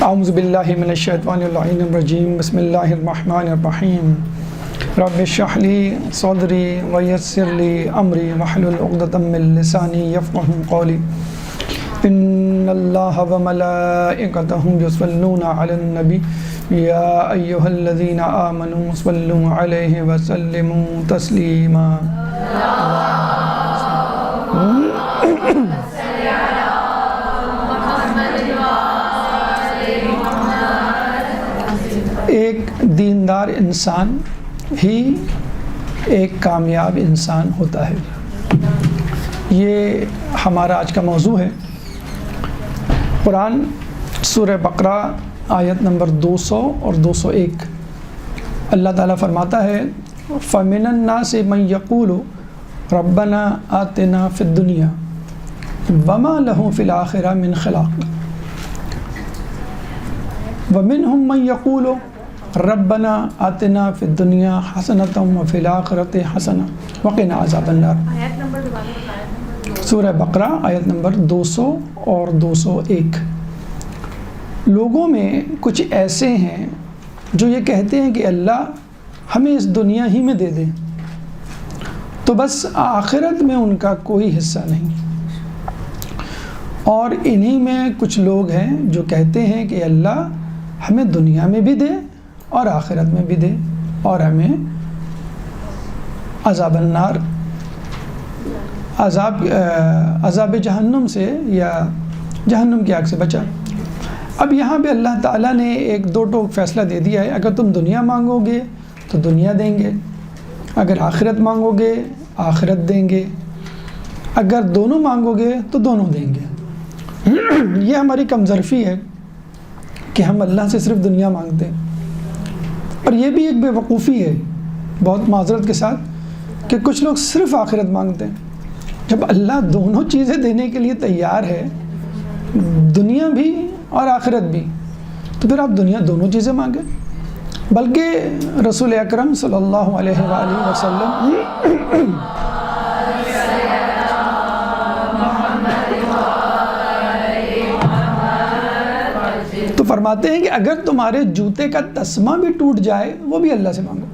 اعوذ باللہ من الشیطان اللعین الرجیم بسم اللہ الرحمن الرحیم رب اشرح لی صدری ویسر لی امری واحلل عقدۃ من لسانی یفقهوا قولی ان اللہ وملائکتہ یصلون علی النبی یا ایہا الذین آمنوا صلوا علیہ وسلموا تسلیما۔ ایک دیندار انسان ہی ایک کامیاب انسان ہوتا ہے، یہ ہمارا آج کا موضوع ہے۔ قرآن سورہ بقرہ آیت نمبر 200 اور 201 اللہ تعالیٰ فرماتا ہے فَمِنَ النَّاسِ مَن يَقُولُ رَبَّنَا آتِنَا فِي الدُّنْيَا وَمَا لَهُ فِي الْآخِرَةِ مِنْ خَلَاقٍ وَمِنْهُمْ مَن يَقُولُ ربنا آتنا فی الدنیا حسنۃ وفی الآخرۃ حسنۃ وقنا عذاب النار۔ سورہ بقرہ آیت نمبر 200 اور 201۔ لوگوں میں کچھ ایسے ہیں جو یہ کہتے ہیں کہ اللہ ہمیں اس دنیا ہی میں دے دے، تو بس آخرت میں ان کا کوئی حصہ نہیں۔ اور انہی میں کچھ لوگ ہیں جو کہتے ہیں کہ اللہ ہمیں دنیا میں بھی دے اور آخرت میں بھی دے اور ہمیں عذاب النار، عذاب جہنم سے یا جہنم کی آگ سے بچا۔ اب یہاں پہ اللہ تعالیٰ نے ایک دو ٹوک فیصلہ دے دیا ہے، اگر تم دنیا مانگو گے تو دنیا دیں گے، اگر آخرت مانگو گے آخرت دیں گے، اگر دونوں مانگو گے تو دونوں دیں گے۔ یہ ہماری کمظرفی ہے کہ ہم اللہ سے صرف دنیا مانگتے ہیں، اور یہ بھی ایک بے وقوفی ہے بہت معذرت کے ساتھ کہ کچھ لوگ صرف آخرت مانگتے ہیں۔ جب اللہ دونوں چیزیں دینے کے لیے تیار ہے، دنیا بھی اور آخرت بھی، تو پھر آپ دنیا دونوں چیزیں مانگیں۔ بلکہ رسول اکرم صلی اللہ علیہ وآلہ وسلم تو فرماتے ہیں کہ اگر تمہارے جوتے کا تسمہ بھی ٹوٹ جائے وہ بھی اللہ سے مانگو۔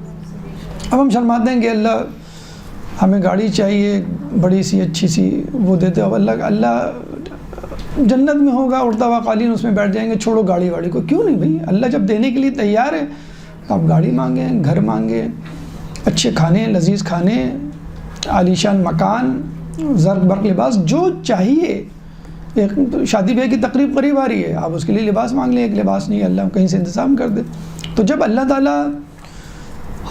اب ہم شرماتے ہیں کہ اللہ ہمیں گاڑی چاہیے بڑی سی اچھی سی، وہ دیتے ہو، اللہ جنت میں ہوگا اڑتا ہوا قالین، اس میں بیٹھ جائیں گے، چھوڑو گاڑی واڑی کو۔ کیوں نہیں بھائی، اللہ جب دینے کے لیے تیار ہے آپ گاڑی مانگیں، گھر مانگیں، اچھے کھانے، لذیذ کھانے، عالیشان مکان، زرق برق لباس، جو چاہیے۔ ایک شادی بیاہ کی تقریب قریب آ رہی ہے، آپ اس کے لیے لباس مانگ لیں، ایک لباس نہیں اللہ کہیں سے انتظام کر دے۔ تو جب اللہ تعالیٰ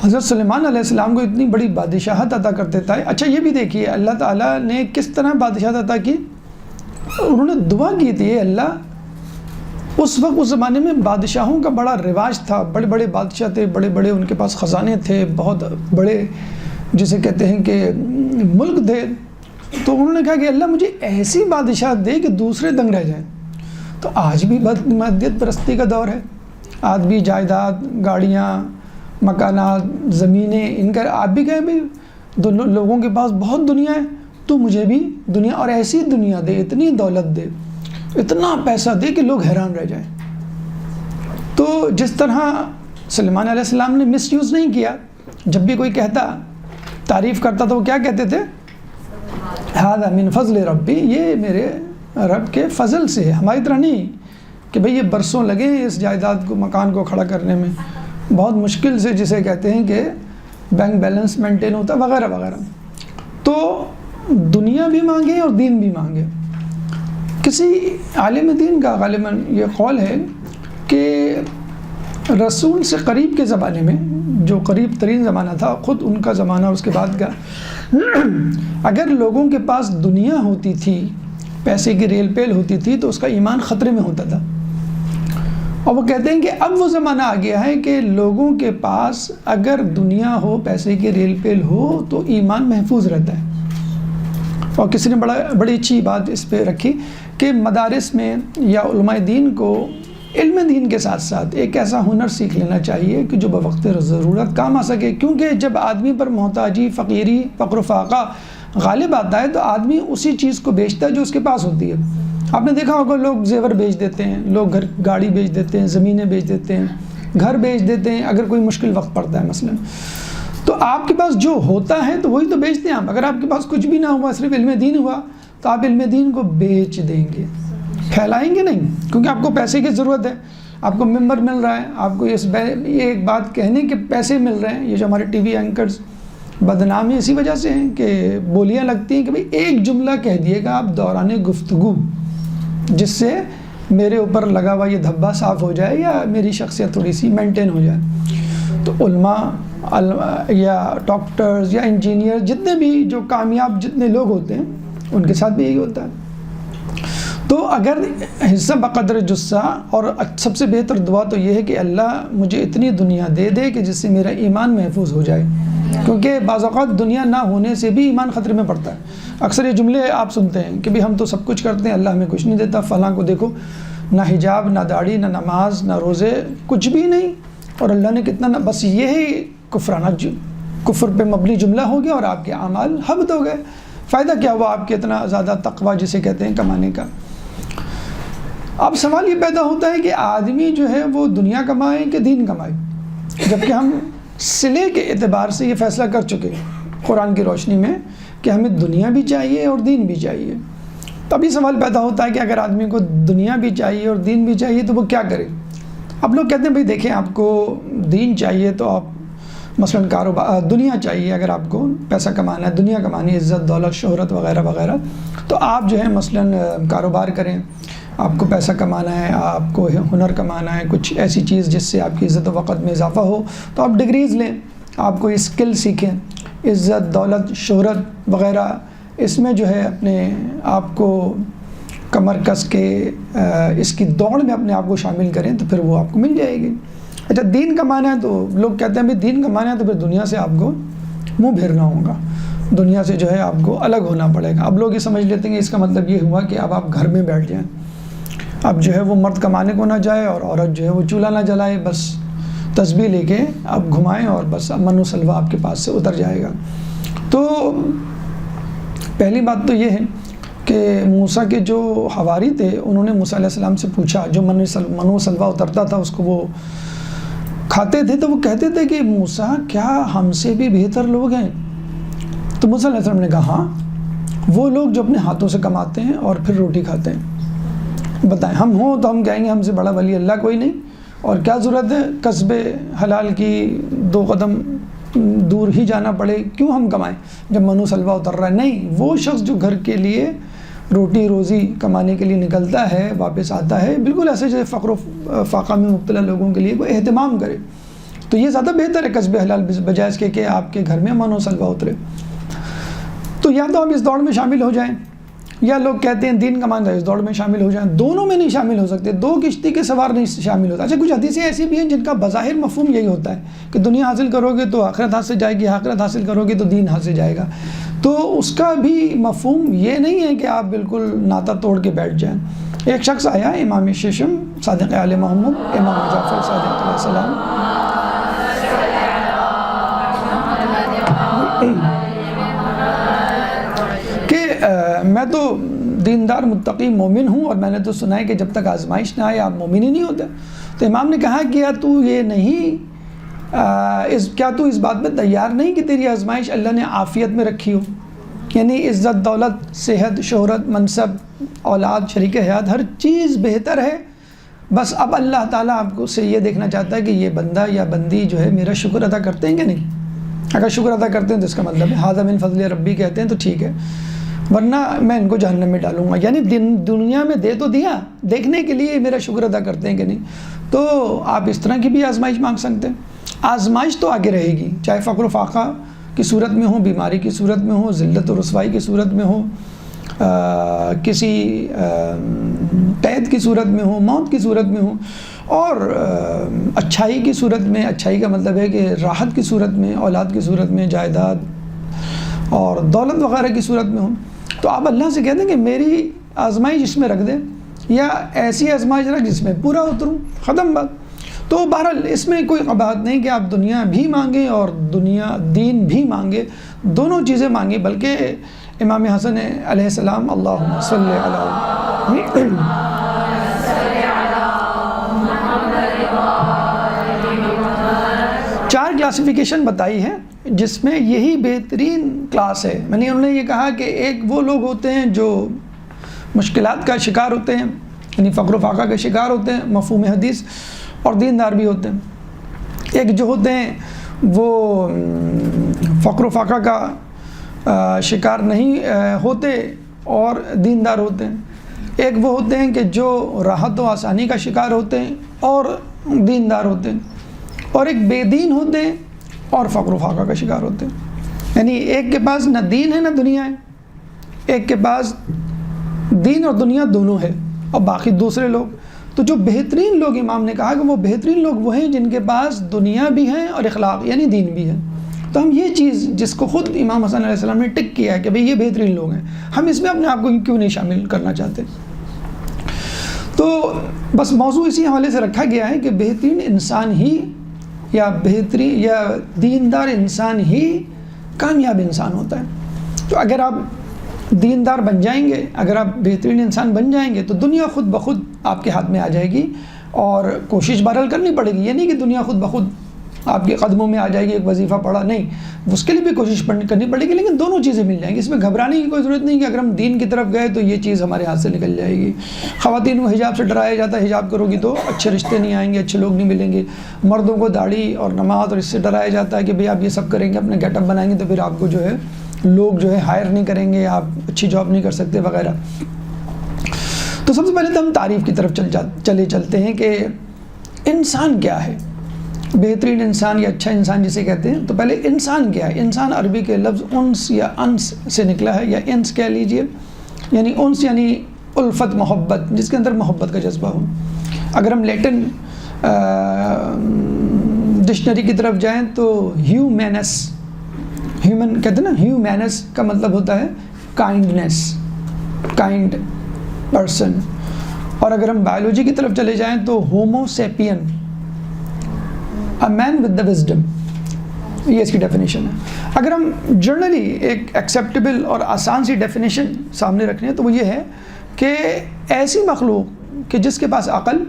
حضرت سلیمان علیہ السلام کو اتنی بڑی بادشاہت عطا کر دیتا ہے، اچھا یہ بھی دیکھیے اللہ تعالیٰ نے کس طرح بادشاہت عطا کی۔ انہوں نے دعا کی تھی، اللہ اس وقت اس زمانے میں بادشاہوں کا بڑا رواج تھا، بڑے بڑے بادشاہ تھے، بڑے بڑے ان کے پاس خزانے تھے، بہت بڑے جسے کہتے ہیں کہ ملک تھے۔ تو انہوں نے کہا کہ اللہ مجھے ایسی بادشاہ دے کہ دوسرے دنگ رہ جائیں۔ تو آج بھی مادیت پرستی کا دور ہے، آج بھی جائیداد، گاڑیاں، مکانات، زمینیں، ان کا آپ بھی کہیں بھائی لوگوں کے پاس بہت دنیا ہے، تو مجھے بھی دنیا، اور ایسی دنیا دے، اتنی دولت دے، اتنا پیسہ دے کہ لوگ حیران رہ جائیں۔ تو جس طرح سلیمان علیہ السلام نے مس یوز نہیں کیا، جب بھی کوئی کہتا تعریف کرتا تو وہ کیا کہتے تھے؟ ھذا من فضل ربی، یہ میرے رب کے فضل سے ہے، ہماری طرح نہیں کہ بھئی یہ برسوں لگے اس جائیداد کو، مکان کو کھڑا کرنے میں، بہت مشکل سے جسے کہتے ہیں کہ بینک بیلنس مینٹین ہوتا وغیرہ وغیرہ۔ تو دنیا بھی مانگے اور دین بھی مانگے۔ کسی عالم دین کا غالباً یہ قول ہے کہ رسول سے قریب کے زمانے میں، جو قریب ترین زمانہ تھا، خود ان کا زمانہ اور اس کے بعد کا، اگر لوگوں کے پاس دنیا ہوتی تھی، پیسے کی ریل پیل ہوتی تھی، تو اس کا ایمان خطرے میں ہوتا تھا۔ اور وہ کہتے ہیں کہ اب وہ زمانہ آ گیا ہے کہ لوگوں کے پاس اگر دنیا ہو، پیسے کی ریل پیل ہو، تو ایمان محفوظ رہتا ہے۔ اور کسی نے بڑی اچھی بات اس پہ رکھی کہ مدارس میں یا علماء دین کو علم دین کے ساتھ ساتھ ایک ایسا ہنر سیکھ لینا چاہیے کہ جو بوقت ضرورت کام آ سکے، کیونکہ جب آدمی پر محتاجی، فقیری، فقر و فاقہ غالب آتا ہے تو آدمی اسی چیز کو بیچتا ہے جو اس کے پاس ہوتی ہے۔ آپ نے دیکھا ہوگا لوگ زیور بیچ دیتے ہیں، لوگ گاڑی بیچ دیتے ہیں، زمینیں بیچ دیتے ہیں، گھر بیچ دیتے ہیں اگر کوئی مشکل وقت پڑتا ہے مثلا. تو آپ کے پاس جو ہوتا ہے تو وہی تو بیچتے ہیں آپ. اگر آپ کے پاس کچھ بھی نہ ہوا، صرف علم دین ہوا، تو آپ علم دین کو بیچ دیں گے، پھیلائیں گے نہیں، کیونکہ آپ کو پیسے کی ضرورت ہے. آپ کو ممبر مل رہا ہے، آپ کو یہ ایک بات کہنے کے پیسے مل رہے ہیں. یہ جو ہمارے ٹی وی اینکرز بدنامی اسی وجہ سے ہیں کہ بولیاں لگتی ہیں کہ بھئی ایک جملہ کہہ دیے گا آپ دوران گفتگو، جس سے میرے اوپر لگا ہوا یہ دھبا صاف ہو جائے یا میری شخصیت تھوڑی سی مینٹین ہو جائے. تو علماء یا ڈاکٹرز یا انجینئر، جتنے بھی جو کامیاب جتنے لوگ ہوتے ہیں، ان کے ساتھ بھی یہی ہوتا ہے. تو اگر حصہ بقدر جثہ، اور سب سے بہتر دعا تو یہ ہے کہ اللہ مجھے اتنی دنیا دے دے کہ جس سے میرا ایمان محفوظ ہو جائے، کیونکہ بعض اوقات دنیا نہ ہونے سے بھی ایمان خطرے میں پڑتا ہے. اکثر یہ جملے آپ سنتے ہیں کہ بھی ہم تو سب کچھ کرتے ہیں، اللہ ہمیں کچھ نہیں دیتا. فلاں کو دیکھو، نہ حجاب، نہ داڑھی، نہ نماز، نہ روزے، کچھ بھی نہیں، اور اللہ نے کتنا بس یہی کفر پہ مبنی جملہ ہو گیا اور آپ کے اعمال حبط ہو گئے. فائدہ کیا ہوا آپ کے اتنا زیادہ تقویٰ جسے کہتے ہیں کمانے کا؟ اب سوال یہ پیدا ہوتا ہے کہ آدمی جو ہے وہ دنیا کمائے کہ دین کمائے، جبکہ ہم صلے کے اعتبار سے یہ فیصلہ کر چکے ہیں قرآن کی روشنی میں کہ ہمیں دنیا بھی چاہیے اور دین بھی چاہیے. تبھی سوال پیدا ہوتا ہے کہ اگر آدمی کو دنیا بھی چاہیے اور دین بھی چاہیے تو وہ کیا کرے؟ اب لوگ کہتے ہیں بھئی دیکھیں، آپ کو دین چاہیے تو آپ مثلاً کاروبار، دنیا چاہیے، اگر آپ کو پیسہ کمانا ہے، دنیا کمانی ہے، عزت، دولت، شہرت وغیرہ وغیرہ، تو آپ جو ہے مثلاً کاروبار کریں. آپ کو پیسہ کمانا ہے، آپ کو ہنر کمانا ہے، کچھ ایسی چیز جس سے آپ کی عزت و وقت میں اضافہ ہو، تو آپ ڈگریز لیں، آپ کو اسکل سیکھیں، عزت، دولت، شہرت وغیرہ، اس میں جو ہے اپنے آپ کو کمر کس کے اس کی دوڑ میں اپنے آپ کو شامل کریں تو پھر وہ آپ کو مل جائے گی. اچھا، دین کمانا ہے تو لوگ کہتے ہیں بھائی دین کمانا ہے تو پھر دنیا سے آپ کو منہ پھیرنا ہوگا، دنیا سے جو ہے آپ کو الگ ہونا پڑے گا. اب لوگ یہ سمجھ لیتے ہیں کہ اس کا مطلب یہ ہوا کہ اب آپ گھر میں بیٹھ جائیں، اب جو ہے وہ مرد کمانے کو نہ جائے اور عورت جو ہے وہ چولہا نہ جلائے، بس تسبیح لے کے آپ گھمائیں اور بس امن و سلوہ آپ کے پاس سے اتر جائے گا. تو پہلی بات تو یہ ہے کہ موسیٰ کے جو حواری تھے انہوں نے موسیٰ علیہ السلام سے پوچھا، جو من و سلوہ اترتا تھا اس کو وہ کھاتے تھے، تو وہ کہتے تھے کہ موسیٰ کیا ہم سے بھی بہتر لوگ ہیں؟ تو موسیٰ علیہ السلام نے کہا ہاں، وہ لوگ جو اپنے ہاتھوں سے کماتے ہیں اور پھر روٹی کھاتے ہیں. بتائیں ہم ہوں تو ہم کہیں گے ہم سے بڑا ولی اللہ کوئی نہیں، اور کیا ضرورت ہے کسب حلال کی 2 قدم دور ہی جانا پڑے، کیوں ہم کمائیں جب منو سلوہ اتر رہا ہے؟ نہیں، وہ شخص جو گھر کے لیے روٹی روزی کمانے کے لیے نکلتا ہے، واپس آتا ہے، بالکل ایسے جیسے فقر و فاقہ میں مبتلا لوگوں کے لیے کوئی اہتمام کرے، تو یہ زیادہ بہتر ہے کسب حلال بجائے اس کے کہ آپ کے گھر میں منو سلوہ اترے. تو یا تو ہم اس دوڑ میں شامل ہو جائیں، یا لوگ کہتے ہیں دین کمانا ہے اس دوڑ میں شامل ہو جائیں. دونوں میں نہیں شامل ہو سکتے، 2 کشتی کے سوار نہیں شامل ہوتا. اچھا، کچھ حدیثیں ایسی بھی ہیں جن کا بظاہر مفہوم یہی ہوتا ہے کہ دنیا حاصل کرو گے تو آخرت حاصل جائے گی، آخرت حاصل کرو گے تو دین حاصل جائے گا. تو اس کا بھی مفہوم یہ نہیں ہے کہ آپ بالکل ناتا توڑ کے بیٹھ جائیں. ایک شخص آیا، امام ششم صادق آل محمد امام جعفر صادق علیہ السلام، کہ میں تو دیندار متقی مومن ہوں اور میں نے تو سنا ہے کہ جب تک آزمائش نہ آئے آپ مومن ہی نہیں ہوتے. تو امام نے کہا کہ کیا تو اس بات میں تیار نہیں کہ تیری آزمائش اللہ نے عافیت میں رکھی ہو، یعنی عزت، دولت، صحت، شہرت، منصب، اولاد، شریک حیات، ہر چیز بہتر ہے، بس اب اللہ تعالیٰ آپ کو سے یہ دیکھنا چاہتا ہے کہ یہ بندہ یا بندی جو ہے میرا شکر ادا کرتے ہیں کہ نہیں. اگر شکر ادا کرتے ہیں تو اس کا مطلب ہے ھذا من فضل ربی کہتے ہیں تو ٹھیک ہے، ورنہ میں ان کو جہنم میں ڈالوں گا. یعنی دنیا میں دے تو دیا، دیکھنے کے لیے میرا شکر ادا کرتے ہیں کہ نہیں. تو آپ اس طرح کی بھی آزمائش مانگ سکتے ہیں. آزمائش تو آگے رہے گی، چاہے فقر و فاقہ کی صورت میں ہو، بیماری کی صورت میں ہو، ذلت و رسوائی کی صورت میں ہو، کسی قید کی صورت میں ہو، موت کی صورت میں ہو، اور اچھائی کی صورت میں. اچھائی کا مطلب ہے کہ راحت کی صورت میں، اولاد کی صورت میں، جائیداد اور دولت وغیرہ کی صورت میں ہو. تو آپ اللہ سے کہہ دیں کہ میری آزمائش اس میں رکھ دیں، یا ایسی آزمائش رکھ جس میں پورا اتروں، ختم بات. تو بہرحال اس میں کوئی قباحت نہیں کہ آپ دنیا بھی مانگیں اور دین بھی مانگیں، دونوں چیزیں مانگیں. بلکہ امام حسن علیہ السلام، اللہم صلی علی چار کلاسیفیکیشن بتائی ہے جس میں یہی بہترین کلاس ہے. میں نے انہوں نے یہ کہا کہ ایک وہ لوگ ہوتے ہیں جو مشکلات کا شکار ہوتے ہیں، یعنی فقر و فاقہ کا شکار ہوتے ہیں، مفہوم حدیث، اور دیندار بھی ہوتے ہیں. ایک جو ہوتے ہیں وہ فقر و فاقہ کا شکار نہیں ہوتے اور دیندار ہوتے ہیں. ایک وہ ہوتے ہیں کہ جو راحت و آسانی کا شکار ہوتے ہیں اور دیندار ہوتے ہیں. اور ایک بے دین ہوتے ہیں اور فقر و فاقہ کا شکار ہوتے ہیں. یعنی ایک کے پاس نہ دین ہے نہ دنیا ہے، ایک کے پاس دین اور دنیا دونوں ہے، اور باقی دوسرے لوگ. تو جو بہترین لوگ، امام نے کہا کہ وہ بہترین لوگ وہ ہیں جن کے پاس دنیا بھی ہے اور اخلاق یعنی دین بھی ہے. تو ہم یہ چیز جس کو خود امام حسن علیہ السلام نے ٹک کیا ہے کہ بھئی یہ بہترین لوگ ہیں، ہم اس میں اپنے آپ کو کیوں نہیں شامل کرنا چاہتے. تو بس موضوع اسی حوالے سے رکھا گیا ہے کہ بہترین انسان ہی یا بہترین یا دیندار انسان ہی کامیاب انسان ہوتا ہے. تو اگر آپ دیندار بن جائیں گے، اگر آپ بہترین انسان بن جائیں گے تو دنیا خود بخود آپ کے ہاتھ میں آ جائے گی. اور کوشش بہرحال کرنی پڑے گی، یہ نہیں کہ دنیا خود بخود آپ کے قدموں میں آ جائے گی. ایک وظیفہ پڑھا نہیں، اس کے لیے بھی کوشش کرنی پڑے گی، لیکن دونوں چیزیں مل جائیں گی. اس میں گھبرانے کی کوئی ضرورت نہیں کہ اگر ہم دین کی طرف گئے تو یہ چیز ہمارے ہاتھ سے نکل جائے گی. خواتین کو حجاب سے ڈرایا جاتا ہے، حجاب کرو گی تو اچھے رشتے نہیں آئیں گے، اچھے لوگ نہیں ملیں گے. مردوں کو داڑھی اور نماز اور اس سے ڈرایا جاتا ہے کہ بھئی آپ یہ سب کریں گے، اپنے گیٹ اپ بنائیں گے تو پھر آپ کو جو ہے لوگ جو ہے ہائر نہیں کریں گے، آپ اچھی جاب نہیں کر سکتے وغیرہ. تو سب سے پہلے تو ہم تعریف کی طرف چلتے ہیں کہ انسان کیا ہے، بہترین انسان یا اچھا انسان جسے کہتے ہیں. تو پہلے انسان کیا ہے؟ انسان عربی کے لفظ انس یا انس سے نکلا ہے، یا انس کہہ لیجئے. یعنی انس یعنی الفت، محبت، جس کے اندر محبت کا جذبہ ہو. اگر ہم لیٹن ڈکشنری کی طرف جائیں تو ہیومینس، ہیومن کہتے ہیں نا، ہیومینس کا مطلب ہوتا ہے کائنڈنیس، کائنڈ پرسن. اور اگر ہم بایولوجی کی طرف چلے جائیں تو homo sapien, a man with the wisdom, یہ اس کی ڈیفینیشن ہے. اگر ہم جنرلی ایک ایکسیپٹیبل اور آسان سی ڈیفینیشن سامنے رکھیں تو وہ یہ ہے کہ ایسی مخلوق کہ جس کے پاس عقل،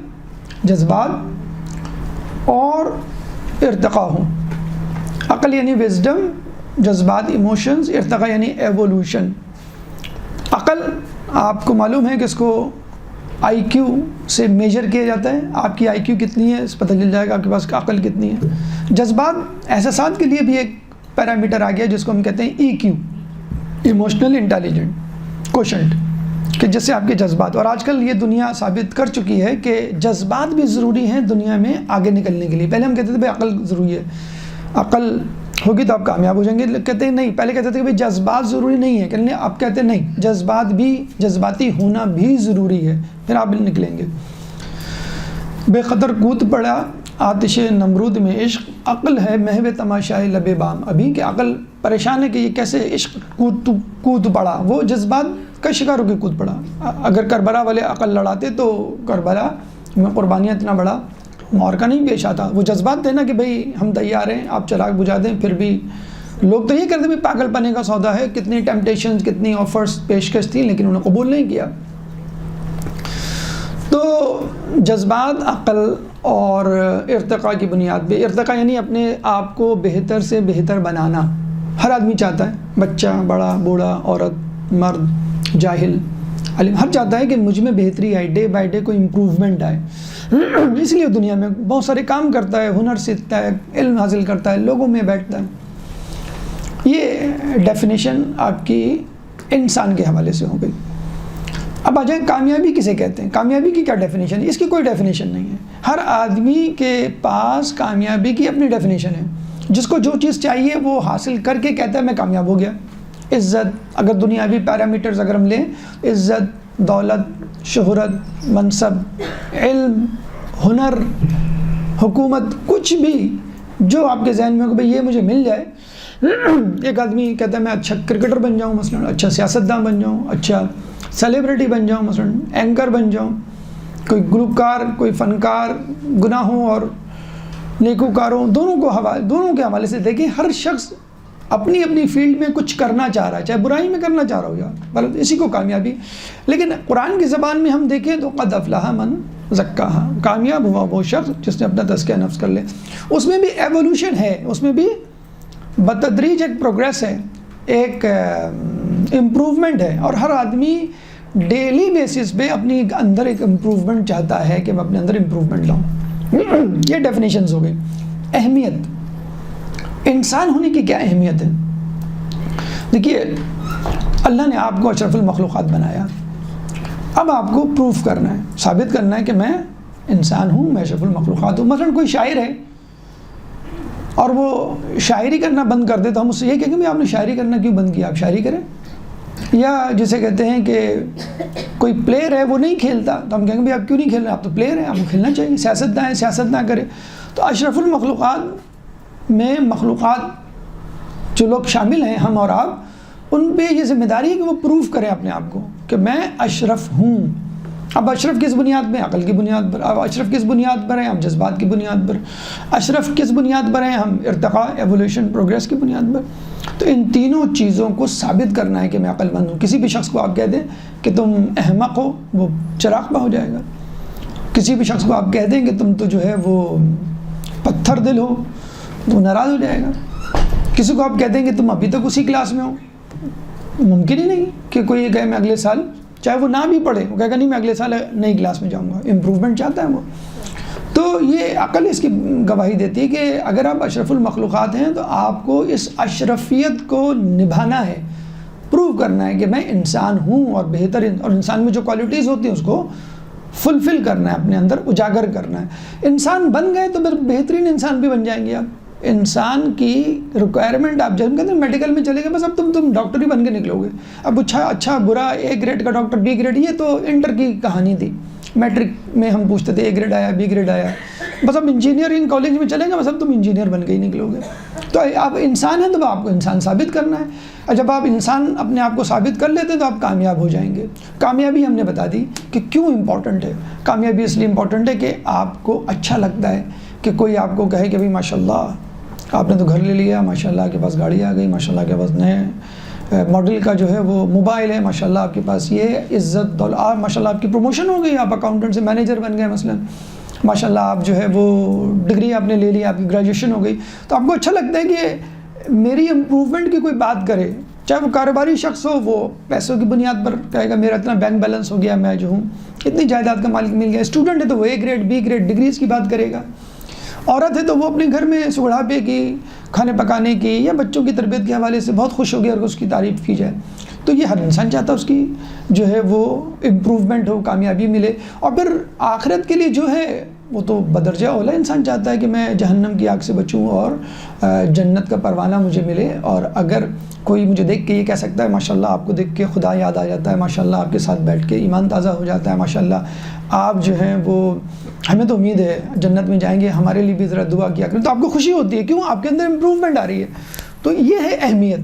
جذبات اور ارتقاء ہوں. عقل یعنی وزڈم، جذبات ایموشنز، ارتقاء یعنی ایوولوشن. عقل آپ کو معلوم ہے کہ اس کو آئی کیو سے میجر کیا جاتا ہے. آپ کی آئی کیو کتنی ہے اس پتہ چل جائے گا آپ کے پاس عقل کتنی ہے. جذبات، احساسات کے لیے بھی ایک پیرامیٹر آ گیا جس کو ہم کہتے ہیں ای کیو، ایموشنل انٹیلیجنٹ کوشنٹ، کہ جس سے آپ کے جذبات. اور آج کل یہ دنیا ثابت کر چکی ہے کہ جذبات بھی ضروری ہیں دنیا میں آگے نکلنے کے لیے. پہلے ہم کہتے تھے بھائی عقل ضروری ہے، عقل ہوگی تو آپ کامیاب ہو جائیں گے. کہتے ہیں نہیں، پہلے کہتے تھے کہ بھائی جذبات ضروری نہیں ہے، کہتے ہیں اب کہتے ہیں نہیں، جذبات بھی، جذباتی ہونا بھی ضروری ہے، پھر آپ نکلیں گے. بے قدر کود پڑا آتش نمرود میں عشق، عقل ہے محو تماشائے لب بام. ابھی کہ عقل پریشان ہے کہ یہ کیسے عشق کود پڑا، وہ جذبات کا شکار ہو کے کود پڑا. اگر کربلا والے عقل لڑاتے تو کربلا میں قربانیاں اتنا بڑا معرکہ نہیں پیش آتا. وہ جذبات تھے نا کہ بھئی ہم تیار ہیں، آپ چراغ بجھا دیں. پھر بھی لوگ تو یہ کرتے بھی پاگل پنے کا سودا ہے، کتنی ٹیمپٹیشنز، کتنی آفرز پیشکش تھیں لیکن انہوں نے قبول نہیں کیا. تو جذبات، عقل اور ارتقاء کی بنیاد پہ، ارتقاء یعنی اپنے آپ کو بہتر سے بہتر بنانا. ہر آدمی چاہتا ہے، بچہ، بڑا، بوڑھا، عورت، مرد، جاہل، علم، ہر چاہتا ہے کہ مجھ میں بہتری آئے، ڈے بائی ڈے کوئی امپروومنٹ آئے. اس لیے دنیا میں بہت سارے کام کرتا ہے، ہنر سیکھتا ہے، علم حاصل کرتا ہے، لوگوں میں بیٹھتا ہے. یہ ڈیفینیشن آپ کی انسان کے حوالے سے ہو گئی. اب آ جائیں کامیابی کسے کہتے ہیں. کامیابی کی کیا ڈیفینیشن ہے؟ اس کی کوئی ڈیفینیشن نہیں ہے. ہر آدمی کے پاس کامیابی کی اپنی ڈیفینیشن ہے. جس کو جو چیز چاہیے وہ حاصل کر کے کہتا ہے میں کامیاب ہو گیا. عزت، اگر دنیاوی پیرامیٹرز اگر ہم لیں، عزت، دولت، شہرت، منصب، علم، ہنر، حکومت، کچھ بھی جو آپ کے ذہن میں ہو کہ بھئی یہ مجھے مل جائے. ایک آدمی کہتا ہے میں اچھا کرکٹر بن جاؤں، مثلا اچھا سیاستدان بن جاؤں، اچھا سیلیبریٹی بن جاؤں، مثلا اینکر بن جاؤں، کوئی گلوکار، کوئی فنکار. گناہوں اور نیکوکاروں دونوں کے حوالے سے دیکھیں، ہر شخص اپنی اپنی فیلڈ میں کچھ کرنا چاہ رہا ہے، چاہے برائی میں کرنا چاہ رہا ہو یا غلط، اسی کو کامیابی. لیکن قرآن کی زبان میں ہم دیکھیں تو قد افلح من زکاہا، کامیاب ہوا وہ شخص جس نے اپنا تزکیہ نفس کر لے. اس میں بھی ایوولوشن ہے، اس میں بھی بتدریج ایک پروگریس ہے، ایک امپروومنٹ ہے، اور ہر آدمی ڈیلی بیسس پہ اپنی اندر ایک امپروومنٹ چاہتا ہے کہ میں اپنے اندر امپروومنٹ لاؤں. یہ ڈیفینیشنز ہو گئی. اہمیت، انسان ہونے کی کیا اہمیت ہے؟ دیکھیے اللہ نے آپ کو اشرف المخلوقات بنایا، اب آپ کو پروف کرنا ہے، ثابت کرنا ہے کہ میں انسان ہوں، میں اشرف المخلوقات ہوں. مثلا کوئی شاعر ہے اور وہ شاعری کرنا بند کر دے تو ہم اس سے یہ کہیں گے آپ نے شاعری کرنا کیوں بند کیا، آپ شاعری کریں. یا جسے کہتے ہیں کہ کوئی پلیئر ہے وہ نہیں کھیلتا تو ہم کہیں گے آپ کیوں نہیں کھیل رہے، آپ تو پلیئر ہیں، آپ کو کھیلنا چاہیے. سیاستداں ہیں، سیاست نہ کرے. تو اشرف المخلوقات میں مخلوقات جو لوگ شامل ہیں، ہم اور آپ، ان پہ یہ ذمہ داری ہے کہ وہ پروف کریں اپنے آپ کو کہ میں اشرف ہوں. اب اشرف کس بنیاد پہ؟ عقل کی بنیاد پر. اب اشرف کس بنیاد پر ہیں؟ ہم جذبات کی بنیاد پر. اشرف کس بنیاد پر ہیں؟ ہم ارتقاء، ایوولوشن، پروگریس کی بنیاد پر. تو ان تینوں چیزوں کو ثابت کرنا ہے کہ میں عقل مند ہوں. کسی بھی شخص کو آپ کہہ دیں کہ تم احمق ہو، وہ چراغ پا ہو جائے گا. کسی بھی شخص کو آپ کہہ دیں کہ تم تو جو ہے وہ پتھر دل ہو، تو ناراض ہو جائے گا. کسی کو آپ کہہ دیں کہ تم ابھی تک اسی کلاس میں ہو، ممکن ہی نہیں کہ کوئی یہ کہے میں اگلے سال، چاہے وہ نہ بھی پڑھے، وہ کہے گا نہیں میں اگلے سال نئی کلاس میں جاؤں گا. امپروومنٹ چاہتا ہے وہ. تو یہ عقل اس کی گواہی دیتی ہے کہ اگر آپ اشرف المخلوقات ہیں تو آپ کو اس اشرفیت کو نبھانا ہے، پروو کرنا ہے کہ میں انسان ہوں اور بہتر، اور انسان میں جو کوالٹیز ہوتی ہیں اس کو فلفل کرنا ہے، اپنے اندر اجاگر کرنا ہے. انسان بن گئے تو پھر بہترین انسان بھی بن جائیں گے آپ. انسان کی ریکوائرمنٹ، آپ جب کہتے ہیں میڈیکل میں چلے گئے بس اب تم ڈاکٹر ہی بن کے نکلو گے. اب اچھا برا، اے گریڈ کا ڈاکٹر، بی گریڈ، یہ تو انٹر کی کہانی تھی. میٹرک میں ہم پوچھتے تھے اے گریڈ آیا، بی گریڈ آیا، بس اب انجینئرنگ کالج میں چلیں گے بس اب تم انجینئر بن کے ہی نکلو گے. تو آپ انسان ہیں تو آپ کو انسان ثابت کرنا ہے، اور جب آپ انسان اپنے آپ کو ثابت کر لیتے ہیں تو آپ کامیاب ہو جائیں گے. کامیابی ہم نے بتا دی کہ کیوں امپورٹنٹ ہے. کامیابی اس لیے امپورٹنٹ ہے کہ آپ کو اچھا لگتا ہے کہ کوئی آپ کو کہے کہ بھائی ماشاء اللہ آپ نے تو گھر لے لیا، ماشاء اللہ آپ کے پاس گاڑی آ گئی، ماشاء اللہ آپ کے پاس نئے ماڈل کا جو ہے وہ موبائل ہے، ماشاء اللہ آپ کے پاس یہ عزت دولت، ماشاء اللہ آپ کی پروموشن ہو گئی، آپ اکاؤنٹنٹ سے مینیجر بن گئے مثلا، ماشاء اللہ آپ جو ہے وہ ڈگری آپ نے لے لی، آپ کی گریجویشن ہو گئی. تو آپ کو اچھا لگتا ہے کہ میری امپروومنٹ کی کوئی بات کرے، چاہے وہ کاروباری شخص ہو، وہ پیسوں کی بنیاد پر کہے گا میرا اتنا بینک بیلنس ہو گیا، میں جو ہوں اتنی جائیداد کا مالک مل گیا. اسٹوڈنٹ ہے تو وہ A grade, B grade, degrees کی بات کرے گا. عورت ہے تو وہ اپنے گھر میں سگڑھاپے کی، کھانے پکانے کی یا بچوں کی تربیت کے حوالے سے بہت خوش ہو گیا اور اس کی تعریف کی جائے. تو یہ ہر انسان چاہتا ہے اس کی جو ہے وہ امپروومنٹ ہو، کامیابی ملے. اور پھر آخرت کے لیے جو ہے وہ تو بدرجہ اولا انسان چاہتا ہے کہ میں جہنم کی آگ سے بچوں اور جنت کا پروانہ مجھے ملے. اور اگر کوئی مجھے دیکھ کے یہ کہہ سکتا ہے ماشاء اللہ آپ کو دیکھ کے خدا یاد آ جاتا ہے، ماشاء اللہ آپ کے ساتھ بیٹھ کے ایمان تازہ ہو جاتا ہے، ماشاء اللہ آپ جو ہیں وہ ہمیں تو امید ہے جنت میں جائیں گے، ہمارے لیے بھی ذرا دعا کیا کریں، تو آپ کو خوشی ہوتی ہے. کیوں؟ آپ کے اندر امپروومنٹ آ رہی ہے. تو یہ ہے اہمیت،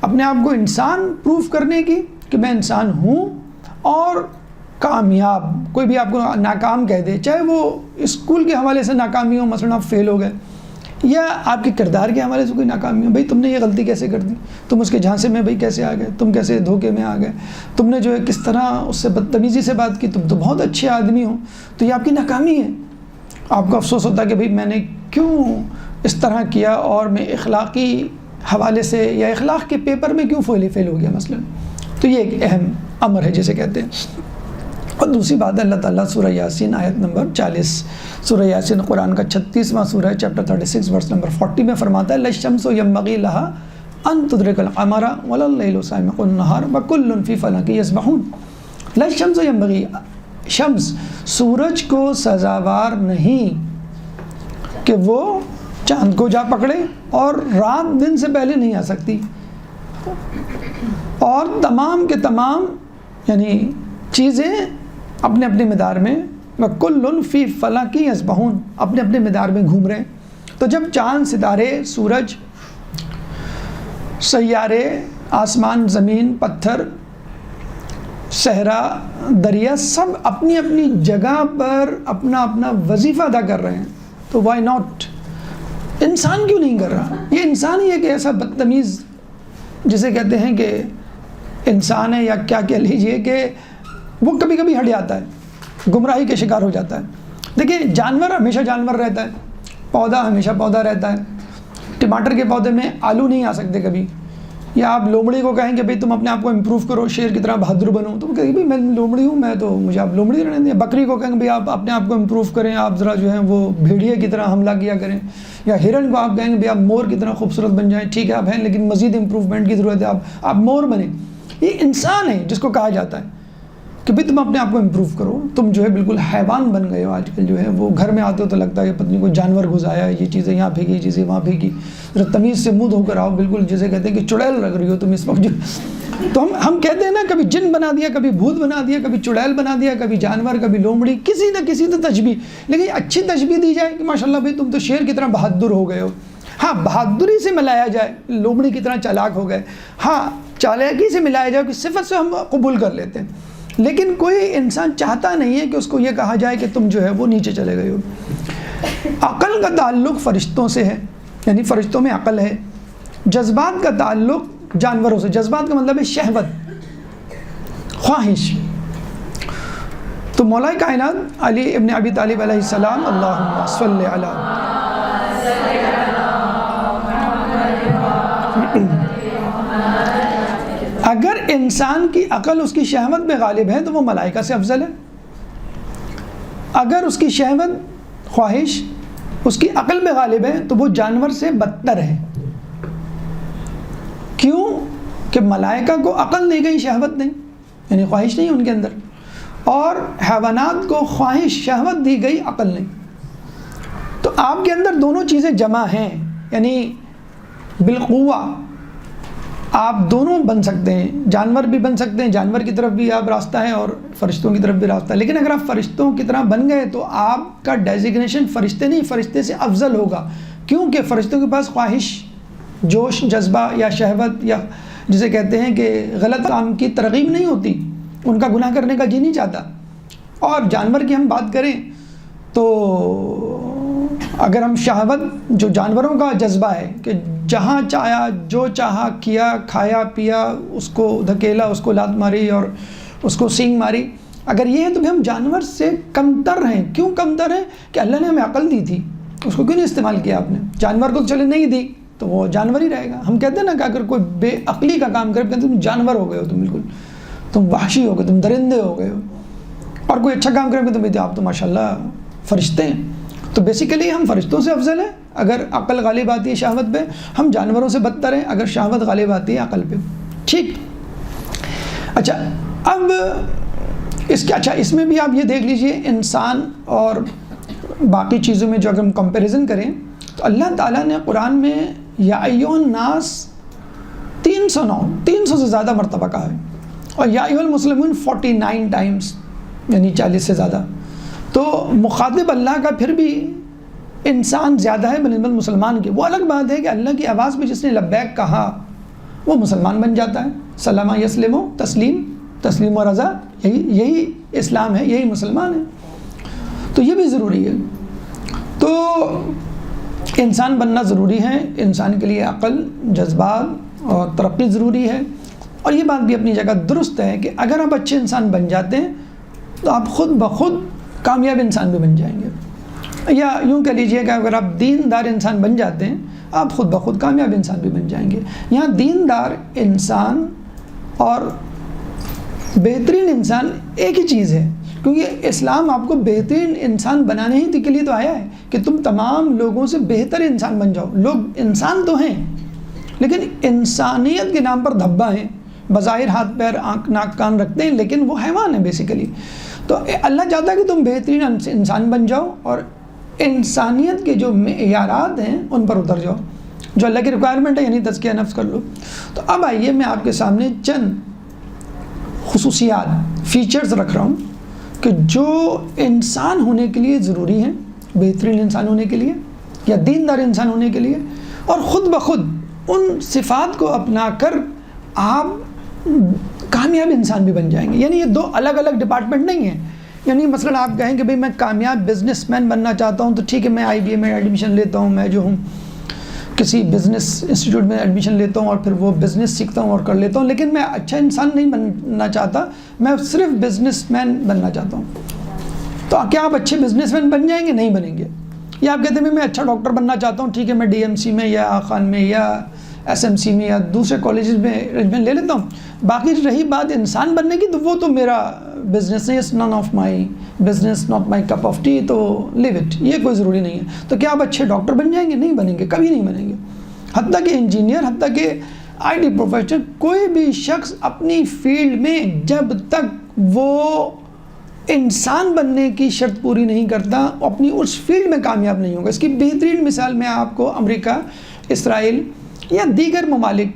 اپنے آپ کو انسان پروف کرنے کی کہ میں انسان ہوں اور کامیاب. کوئی بھی آپ کو ناکام کہہ دے، چاہے وہ اسکول کے حوالے سے ناکامی ہو، مثلا آپ فیل ہو گئے، یا آپ کے کردار کے حوالے سے کوئی ناکامی ہو، بھائی تم نے یہ غلطی کیسے کر دی، تم اس کے جھانسے میں بھائی کیسے آ گئے، تم کیسے دھوکے میں آ گئے، تم نے جو ہے کس طرح اس سے بدتمیزی سے بات کی، تم تو بہت اچھے آدمی ہو، تو یہ آپ کی ناکامی ہے. آپ کو افسوس ہوتا ہے کہ بھئی میں نے کیوں اس طرح کیا، اور میں اخلاقی حوالے سے یا اخلاق کے پیپر میں کیوں فیل ہو گیا مثلا. تو یہ ایک اہم امر ہے جسے کہتے ہیں. اور دوسری بات ہے اللہ تعالیٰ سورہ یاسین آیت نمبر 40، سورہ یاسین قرآن کا 36واں سورہ ہے، چیپٹر 36 ورس نمبر 40 میں فرماتا ہے لا الشمس ينبغي لها ان تدرك القمر ولا الليل سابق النهار وكل في فلك يسبحون. لا الشمس ينبغي، شمس سورج کو سزاوار نہیں کہ وہ چاند کو جا پکڑے، اور رات دن سے پہلے نہیں آ سکتی، اور تمام کے تمام یعنی چیزیں اپنے اپنے مدار میں وَكُلٌّ فِي فَلَكٍ يَسْبَحُونَ اپنے اپنے مدار میں گھوم رہے ہیں. تو جب چاند، ستارے، سورج، سیارے، آسمان، زمین، پتھر، صحرا، دریا سب اپنی اپنی جگہ پر اپنا اپنا وظیفہ ادا کر رہے ہیں، تو وائی ناٹ انسان کیوں نہیں کر رہا؟ یہ انسان ہی ایک ایسا بدتمیز جسے کہتے ہیں کہ انسان ہے، یا کیا کہہ لیجئے کہ وہ کبھی کبھی ہٹ جاتا ہے، گمراہی کے شکار ہو جاتا ہے۔ دیکھیں جانور ہمیشہ جانور رہتا ہے، پودا ہمیشہ پودا رہتا ہے۔ ٹماٹر کے پودے میں آلو نہیں آ سکتے کبھی، یا آپ لومڑی کو کہیں کہ بھئی تم اپنے آپ کو امپروو کرو، شیر کی طرح بہادر بنو، تو وہ کہیں بھئی میں لومڑی ہوں، میں تو مجھے آپ لومڑی رہنے دیں۔ بکری کو کہیں کہ بھئی آپ اپنے آپ کو امپروو کریں، آپ ذرا جو ہے وہ بھیڑیے کی طرح حملہ کیا کریں، یا ہرن کو آپ کہیں کہ بھئی آپ مور کی طرح خوبصورت بن جائیں، ٹھیک ہے آپ ہیں لیکن مزید امپروومنٹ کی ضرورت ہے، آپ مور بنیں۔ یہ انسان ہے جس کو کہا جاتا ہے کہ بھئی تم اپنے آپ کو امپروو کرو، تم جو ہے بالکل حیوان بن گئے ہو۔ آج کل جو ہے وہ گھر میں آتے ہو تو لگتا ہے کہ پتنی کوئی جانور گھس آیا ہے، یہ چیزیں یہاں پھینکی، یہ چیزیں وہاں پھینکی، ذرا تمیز سے منہ دھو کر آؤ، بالکل جیسے کہتے ہیں کہ چڑیل لگ رہی ہو تم اس وقت جو۔ تو ہم کہتے ہیں نا کبھی جن بنا دیا، کبھی بھوت بنا دیا، کبھی چڑیل بنا دیا، کبھی جانور، کبھی لومڑی، کسی نہ کسی تو تشبیہ، لیکن اچھی تشبیہ دی جائے کہ ماشاء اللہ بھائی تم تو شیر کی طرح بہادر ہو گئے ہو۔ ہاں بہادری سے ملایا جائے لومڑی کی طرح چالاک ہو گئے، ہاں چالاکی سے ملایا جائے کہ صفت سے ہم قبول کر لیتے ہیں، لیکن کوئی انسان چاہتا نہیں ہے کہ اس کو یہ کہا جائے کہ تم جو ہے وہ نیچے چلے گئے ہو۔ عقل کا تعلق فرشتوں سے ہے، یعنی فرشتوں میں عقل ہے۔ جذبات کا تعلق جانوروں سے، جذبات کا مطلب ہے شہوت، خواہش۔ تو مولا کائنات علی ابن ابی طالب علیہ السلام، اللہم صلی علی، اگر انسان کی عقل اس کی شہوت میں غالب ہے تو وہ ملائکہ سے افضل ہے، اگر اس کی شہوت خواہش اس کی عقل میں غالب ہے تو وہ جانور سے بدتر ہے۔ کیوں کہ ملائکہ کو عقل دی گئی، شہوت نہیں، یعنی خواہش نہیں ان کے اندر، اور حیوانات کو خواہش شہوت دی گئی، عقل نہیں۔ تو آپ کے اندر دونوں چیزیں جمع ہیں، یعنی بالقوہ آپ دونوں بن سکتے ہیں، جانور بھی بن سکتے ہیں، جانور کی طرف بھی آپ راستہ ہے اور فرشتوں کی طرف بھی راستہ ہے۔ لیکن اگر آپ فرشتوں کی طرح بن گئے تو آپ کا ڈیزگنیشن فرشتے نہیں، فرشتے سے افضل ہوگا، کیونکہ فرشتوں کے پاس خواہش، جوش، جذبہ یا شہوت، یا جسے کہتے ہیں کہ غلط کام کی ترغیب نہیں ہوتی، ان کا گناہ کرنے کا جی نہیں چاہتا۔ اور جانور کی ہم بات کریں تو اگر ہم شہوت، جو جانوروں کا جذبہ ہے کہ جہاں چاہا جو چاہا کیا، کھایا پیا، اس کو دھکیلا، اس کو لات ماری اور اس کو سینگ ماری، اگر یہ ہے تو ہم جانور سے کمتر ہیں۔ کیوں کمتر ہیں؟ کہ اللہ نے ہمیں عقل دی تھی، اس کو کیوں نہیں استعمال کیا آپ نے؟ جانور کو چلے نہیں دی تو وہ جانور ہی رہے گا۔ ہم کہتے ہیں نا کہ اگر کوئی بے عقلی کا کام کرے، کہتے ہیں تم جانور ہو گئے ہو، تم بالکل تم وحشی ہو گئے، تم درندے ہو گئے ہو۔ اور کوئی اچھا کام کرے تو آپ تو ماشاءاللہ فرشتے ہیں۔ تو بیسیکلی ہم فرشتوں سے افضل ہیں اگر عقل غالب آتی ہے شہوت پہ، ہم جانوروں سے بدتر ہیں اگر شہوت غالب آتی ہے عقل پہ۔ ٹھیک، اچھا اب اس میں بھی آپ یہ دیکھ لیجئے، انسان اور باقی چیزوں میں جو اگر ہم کمپیریزن کریں تو اللہ تعالیٰ نے قرآن میں یا ایھا الناس 300 سے زیادہ مرتبہ کہا ہے، اور یا ایھا المسلمون 49 ٹائمز، یعنی 40 سے زیادہ۔ تو مخاطب اللہ کا پھر بھی انسان زیادہ ہے بنسبت مسلمان کے۔ وہ الگ بات ہے کہ اللہ کی آواز میں جس نے لبیک کہا وہ مسلمان بن جاتا ہے، سلامہ یسلم و تسلیم و رضا، یہی اسلام ہے، یہی مسلمان ہے۔ تو یہ بھی ضروری ہے۔ تو انسان بننا ضروری ہے، انسان کے لیے عقل، جذبات اور ترقی ضروری ہے۔ اور یہ بات بھی اپنی جگہ درست ہے کہ اگر آپ اچھے انسان بن جاتے ہیں تو آپ خود بخود کامیاب انسان بھی بن جائیں گے، یا یوں کہہ لیجئے کہ اگر آپ دیندار انسان بن جاتے ہیں آپ خود بخود کامیاب انسان بھی بن جائیں گے۔ یہاں دیندار انسان اور بہترین انسان ایک ہی چیز ہے، کیونکہ اسلام آپ کو بہترین انسان بنانے ہی کے لیے تو آیا ہے کہ تم تمام لوگوں سے بہتر انسان بن جاؤ۔ لوگ انسان تو ہیں لیکن انسانیت کے نام پر دھبا ہیں، بظاہر ہاتھ پیر آنکھ ناک کان رکھتے ہیں لیکن وہ حیوان ہیں بیسیکلی۔ تو اللہ چاہتا ہے کہ تم بہترین انسان بن جاؤ اور انسانیت کے جو معیارات ہیں ان پر اتر جاؤ، جو اللہ کی ریکوائرمنٹ ہے، یعنی تزکیہ نفس کر لو۔ تو اب آئیے میں آپ کے سامنے چند خصوصیات، فیچرز رکھ رہا ہوں کہ جو انسان ہونے کے لیے ضروری ہیں، بہترین انسان ہونے کے لیے یا دیندار انسان ہونے کے لیے، اور خود بخود ان صفات کو اپنا کر آپ کامیاب انسان بھی بن جائیں گے۔ یعنی یہ دو الگ الگ ڈپارٹمنٹ نہیں ہیں۔ یعنی مثلا آپ کہیں کہ بھئی میں کامیاب بزنس مین بننا چاہتا ہوں تو ٹھیک ہے، میں IBA میں ایڈمیشن لیتا ہوں، میں جو ہوں کسی بزنس انسٹیٹیوٹ میں ایڈمیشن لیتا ہوں اور پھر وہ بزنس سیکھتا ہوں اور کر لیتا ہوں، لیکن میں اچھا انسان نہیں بننا چاہتا، میں صرف بزنس مین بننا چاہتا ہوں۔ تو کیا آپ اچھے بزنس مین بن جائیں گے؟ نہیں بنیں گے۔ یا آپ کہتے ہیں میں اچھا ڈاکٹر بننا چاہتا ہوں، ٹھیک ہے میں ڈی ایم سی میں یا خان میں یا ایس ایم سی میں یا دوسرے کالجز میں ایڈمیشن لے لیتا ہوں، باقی رہی بات انسان بننے کی تو وہ تو میرا بزنس نہیں، it's none of my business, not my cup of tea, تو لیو اٹ، یہ کوئی ضروری نہیں ہے۔ تو کیا آپ اچھے ڈاکٹر بن جائیں گے؟ نہیں بنیں گے، کبھی نہیں بنیں گے۔ حتیٰ کہ انجینئر، حتیٰ کہ آئی ٹی پروفیشنل، کوئی بھی شخص اپنی فیلڈ میں جب تک وہ انسان بننے کی شرط پوری نہیں کرتا اپنی اس فیلڈ میں کامیاب نہیں ہوگا۔ اس کی بہترین مثال میں آپ کو امریکہ، اسرائیل یا دیگر ممالک